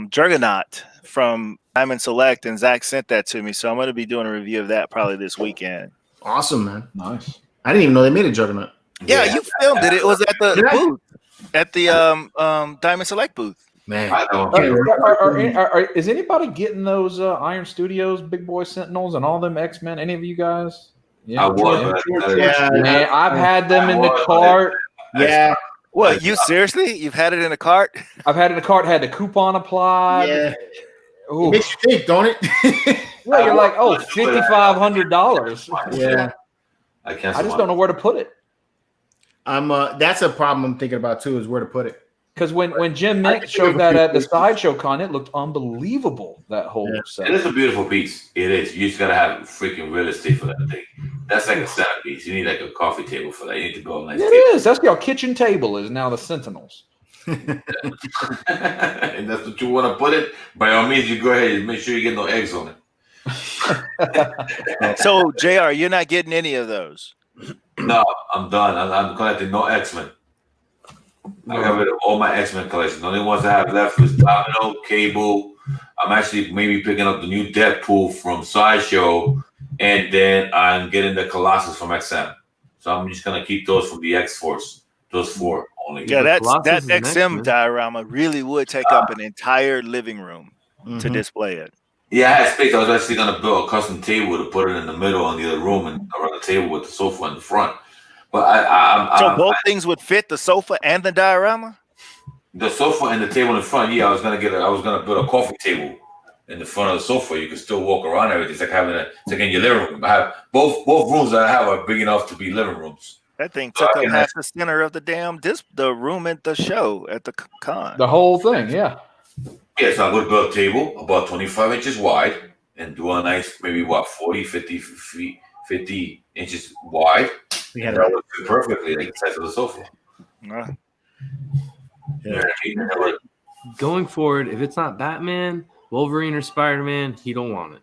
Juggernaut from Diamond Select, and Zach sent that to me, so I'm going to be doing a review of that probably this weekend. Awesome, man. Nice. I didn't even know they made a Juggernaut. Yeah, you filmed it. It was at the booth, at the Diamond Select booth. Man, is anybody getting those Iron Studios Big Boy Sentinels and all them X-Men? Any of you guys? Yeah, man, I've had them in the cart. Yeah. What, you seriously? You've had it in a cart? I've had it in the cart, had the coupon applied. Yeah. It makes you think, don't it? Well, you're like, $5,500. Yeah. I just don't know where to put it. That's a problem I'm thinking about too, is where to put it. Because when Jim Mick showed that at the Sideshow con, it looked unbelievable. That whole set. It is a beautiful piece. It is. You just gotta have freaking real estate for that thing. That's like a centerpiece. You need like a coffee table for that. You need to build a nice It table. is. That's your kitchen table. Is now the Sentinels. And that's what you want to put it. By all means, you go ahead and make sure you get no eggs on it. So, JR, you're not getting any of those. No, I'm done. I'm collecting no X-Men. I got rid of all my X-Men collection. The only ones I have left is Domino, Cable. I'm actually maybe picking up the new Deadpool from Sideshow, and then I'm getting the Colossus from XM. So I'm just gonna keep those from the X-Force. Those 4 only. Yeah, that Colossus is XM next, diorama really would take up an entire living room to display it. Yeah, I had space. I was actually gonna build a custom table to put it in the middle in the other room and around the table with the sofa in the front. But So both things would fit, the sofa and the diorama? the sofa and the table in front. Yeah, I was gonna build a coffee table in the front of the sofa. You can still walk around everything. It's like it's like in your living room. I have both rooms that I have are big enough to be living rooms. That thing took up half the center of the room at the show at the con. The whole thing, yeah. Yeah, so I'm gonna build a table about 25 inches wide and do a nice maybe 40, 50 inches wide. Yeah, that would fit perfectly like the size of the sofa. Going forward, if it's not Batman, Wolverine, or Spider-Man, he don't want it.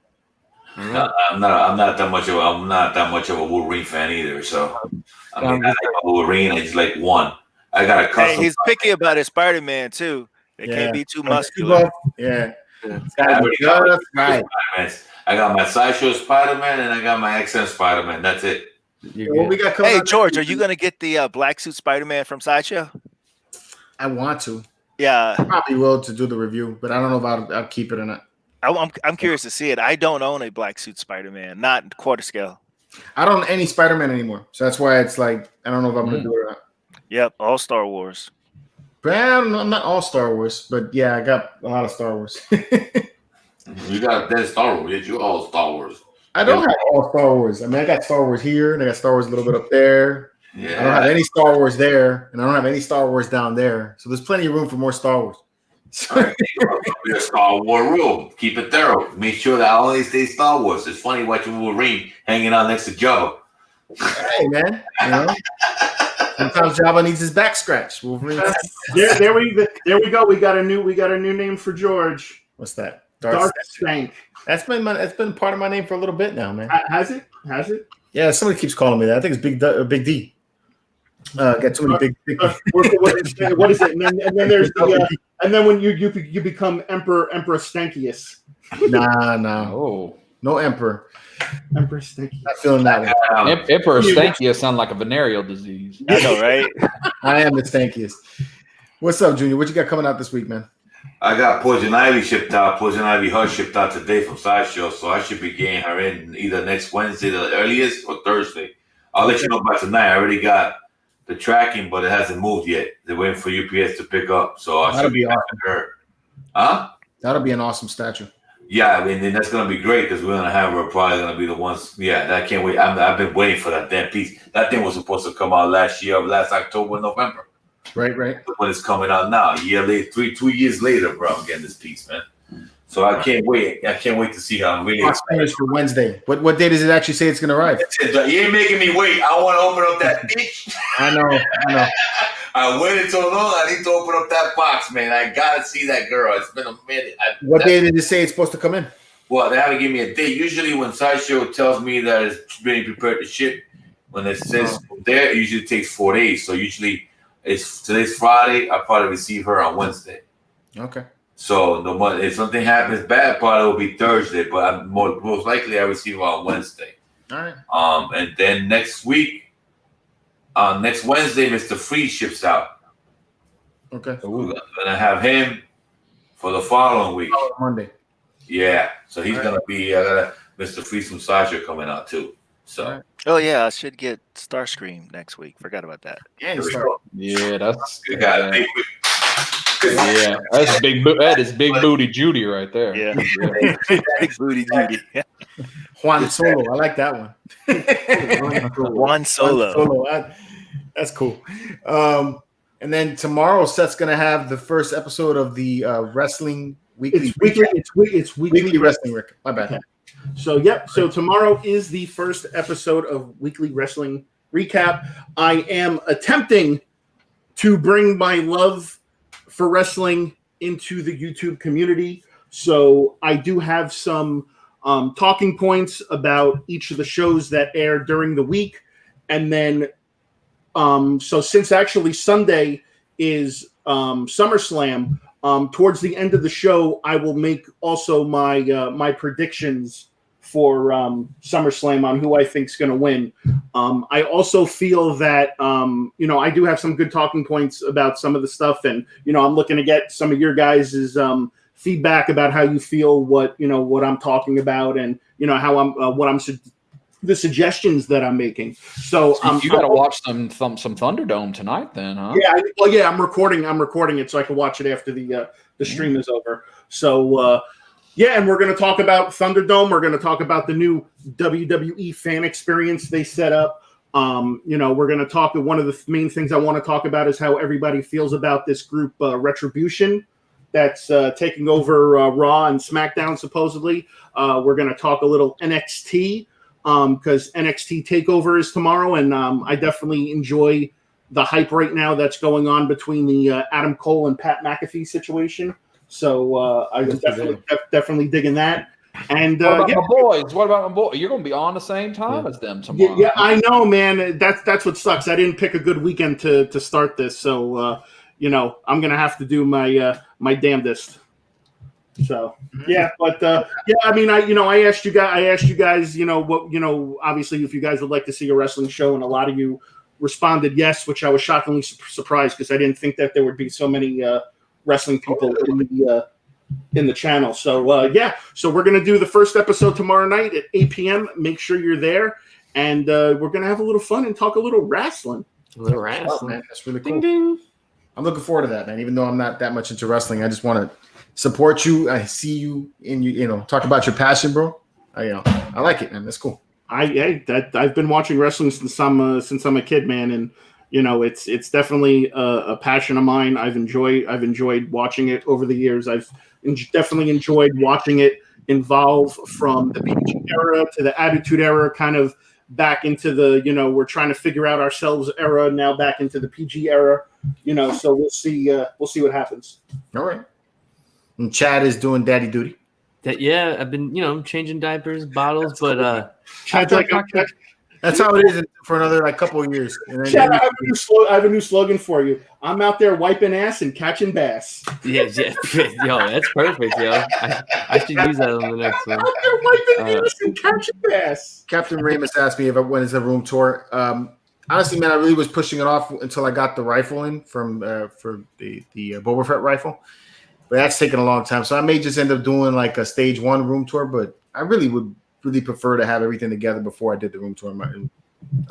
All right? I'm not that much of a Wolverine fan either. So I mean, I like Wolverine. I just like one. I got a custom. Hey, he's picky about his Spider-Man too. They can't be too muscular. Yeah. I got my Sideshow Spider-Man and I got my XM Spider-Man. That's it. What we got coming Hey, up George, are you going to get the black suit Spider-Man from Sideshow? I want to. Yeah. I probably will to do the review, but I don't know if I'll keep it or not. I'm curious to see it. I don't own a black suit Spider-Man, not quarter scale. I don't own any Spider-Man anymore. So that's why it's like, I don't know if I'm going to do it or not. Yep, all Star Wars. But I don't know, I'm not all Star Wars, but yeah, I got a lot of Star Wars. You got that Star Wars. You all Star Wars. I don't have all Star Wars. I mean, I got Star Wars here, and I got Star Wars a little bit up there. Yeah. I don't have any Star Wars there, and I don't have any Star Wars down there. So there's plenty of room for more Star Wars. All right, your Star Wars room. Keep it thorough. Make sure that I always stay Star Wars. It's funny watching Wolverine hanging out next to Jabba. Hey, man. You know? Sometimes Jabba needs his back scratched. Wolverine. There we go. We got a new name for George. What's that? Dark Stank. That's been part of my name for a little bit now, man. Has it? Yeah, somebody keeps calling me that. I think it's Big D. Got too many big. What is it? And then there's the and then when you become Emperor Stankius. Nah. Oh, no Emperor. Emperor Stankius. Not feeling that one. Emperor Stankia sound like a venereal disease. I know, right? I am the stankiest. What's up, Junior? What you got coming out this week, man? I got Poison Ivy shipped out. Poison Ivy Hush shipped out today from Sideshow, so I should be getting her in either next Wednesday, the earliest, or Thursday. I'll let you know by tonight. I already got the tracking, but it hasn't moved yet. They're waiting for UPS to pick up, so I should be awesome. Her. Huh? That'll be an awesome statue. Yeah, I mean, and that's gonna be great because we're gonna have her probably gonna be the ones. Yeah, I can't wait. I've been waiting for that damn piece. That thing was supposed to come out last October, November. Right. But it's coming out now. A year later, 2 years later, bro. I'm getting this piece, man. So I can't wait. I can't wait to see how I'm really excited for Wednesday. What day does it actually say it's gonna arrive? You ain't making me wait. I want to open up that bitch. I know. I waited so long. I need to open up that box, man. I gotta see that girl. It's been a minute. What day did it say it's supposed to come in? Well, they haven't given me a date. Usually, when Sideshow tells me that it's being prepared to ship, when it says there, it usually takes 4 days. So usually, today's Friday. I probably receive her on Wednesday. Okay. So if something happens bad, probably will be Thursday. But I'm most likely I receive her on Wednesday. All right. And then next week. Next Wednesday, Mr. Freeze ships out. Okay. So we're gonna have him for the following week. Monday. Yeah. So he's gonna be Mr. Freeze from Sideshow coming out too. So. Oh yeah, I should get Starscream next week. Forgot about that. Yeah, that's good guy. Yeah, that's big. That is big booty Judy right there. Yeah. Big booty Judy. Juan Solo, I like that one. Juan Solo. That's cool. And then tomorrow, Seth's gonna have the first episode of the wrestling weekly. It's weekly wrestling. Rick, my bad. Okay. So yep. So tomorrow is the first episode of weekly wrestling recap. I am attempting to bring my love for wrestling into the YouTube community. So I do have some talking points about each of the shows that air during the week, and then. So since actually Sunday is SummerSlam, towards the end of the show, I will make also my my predictions for SummerSlam on who I think is going to win. I also feel that I do have some good talking points about some of the stuff, and I'm looking to get some of your guys' feedback about how you feel what I'm talking about, and how I'm the suggestions that I'm making. So you got to watch some Thunderdome tonight, then, huh? Yeah. I'm recording it so I can watch it after the stream is over. So and we're going to talk about Thunderdome. We're going to talk about the new WWE fan experience they set up. We're going to talk. One of the main things I want to talk about is how everybody feels about this group, Retribution, that's taking over Raw and SmackDown. Supposedly, we're going to talk a little NXT. Because NXT TakeOver is tomorrow, and I definitely enjoy the hype right now that's going on between the Adam Cole and Pat McAfee situation. So I'm definitely digging that. And what about my boys? You're going to be on the same time as them tomorrow. Yeah, I know, man. That's what sucks. I didn't pick a good weekend to start this, so I'm gonna have to do my damnedest. So but I mean, I asked you guys, obviously if you guys would like to see a wrestling show, and a lot of you responded yes, which I was shockingly surprised because I didn't think that there would be so many wrestling people in the channel. So so we're gonna do the first episode tomorrow night at 8 p.m. Make sure you're there, and we're gonna have a little fun and talk a little wrestling. Oh, man, that's really cool. Ding, ding. I'm looking forward to that, man. Even though I'm not that much into wrestling, I just want to support you. I see you in talk about your passion, bro. I like it, man. That's cool. I've been watching wrestling since I'm a kid, man, and it's definitely a passion of mine. I've enjoyed watching it over the years. I've definitely enjoyed watching it evolve from the PG era to the Attitude Era, kind of back into the we're trying to figure out ourselves era, now back into the PG era. So we'll see what happens. All right. And Chad is doing daddy duty. I've been, changing diapers, bottles, but Chad's that's how it is for another couple of years. Chad, I have a new slogan for you. I'm out there wiping ass and catching bass. Yeah. Yo, that's perfect, yo. I should use that on the next one. Out there wiping ass and catching bass. Captain Ramus asked me if I went as a room tour. Honestly, man, I really was pushing it off until I got the rifle in from for the Boba Fett rifle. But that's taken a long time. So I may just end up doing like a stage 1 room tour, but I really would prefer to have everything together before I did the room tour,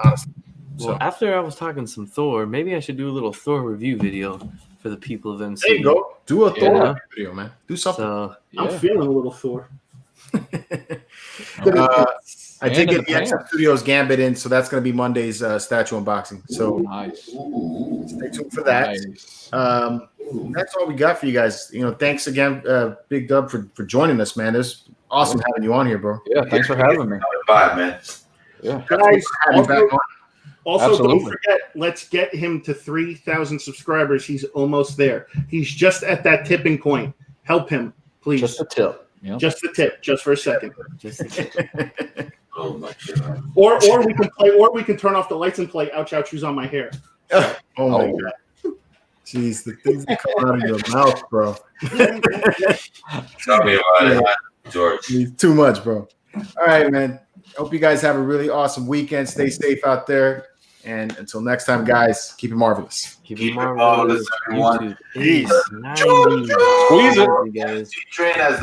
honestly. Well, after I was talking some Thor, maybe I should do a little Thor review video for the people of MC. There you go. Do a Thor video, man. Do something. So, I'm feeling a little Thor. I did get the XM Studios Gambit in, so that's going to be Monday's statue unboxing. So nice. Stay tuned for that. Nice. That's all we got for you guys. Thanks again, Big Dub, for joining us, man. It's awesome having you on here, bro. Yeah, thanks for having me. Bye, man. Yeah. Guys, also Absolutely. don't forget, let's get him to 3,000 subscribers. He's almost there. He's just at that tipping point. Help him, please. Just a tip. Yep. Just the tip, just for a second. Oh my God. Or we can turn off the lights and play ouch ouch who's on my hair. Oh my God. Jeez, the things that come out of your mouth, bro. Tell me about it, George. Too much, bro. All right, man. Hope you guys have a really awesome weekend. Stay safe out there. And until next time, guys, keep it marvelous. Keep it marvelous, everyone. Peace. Squeeze it. Guys. Train as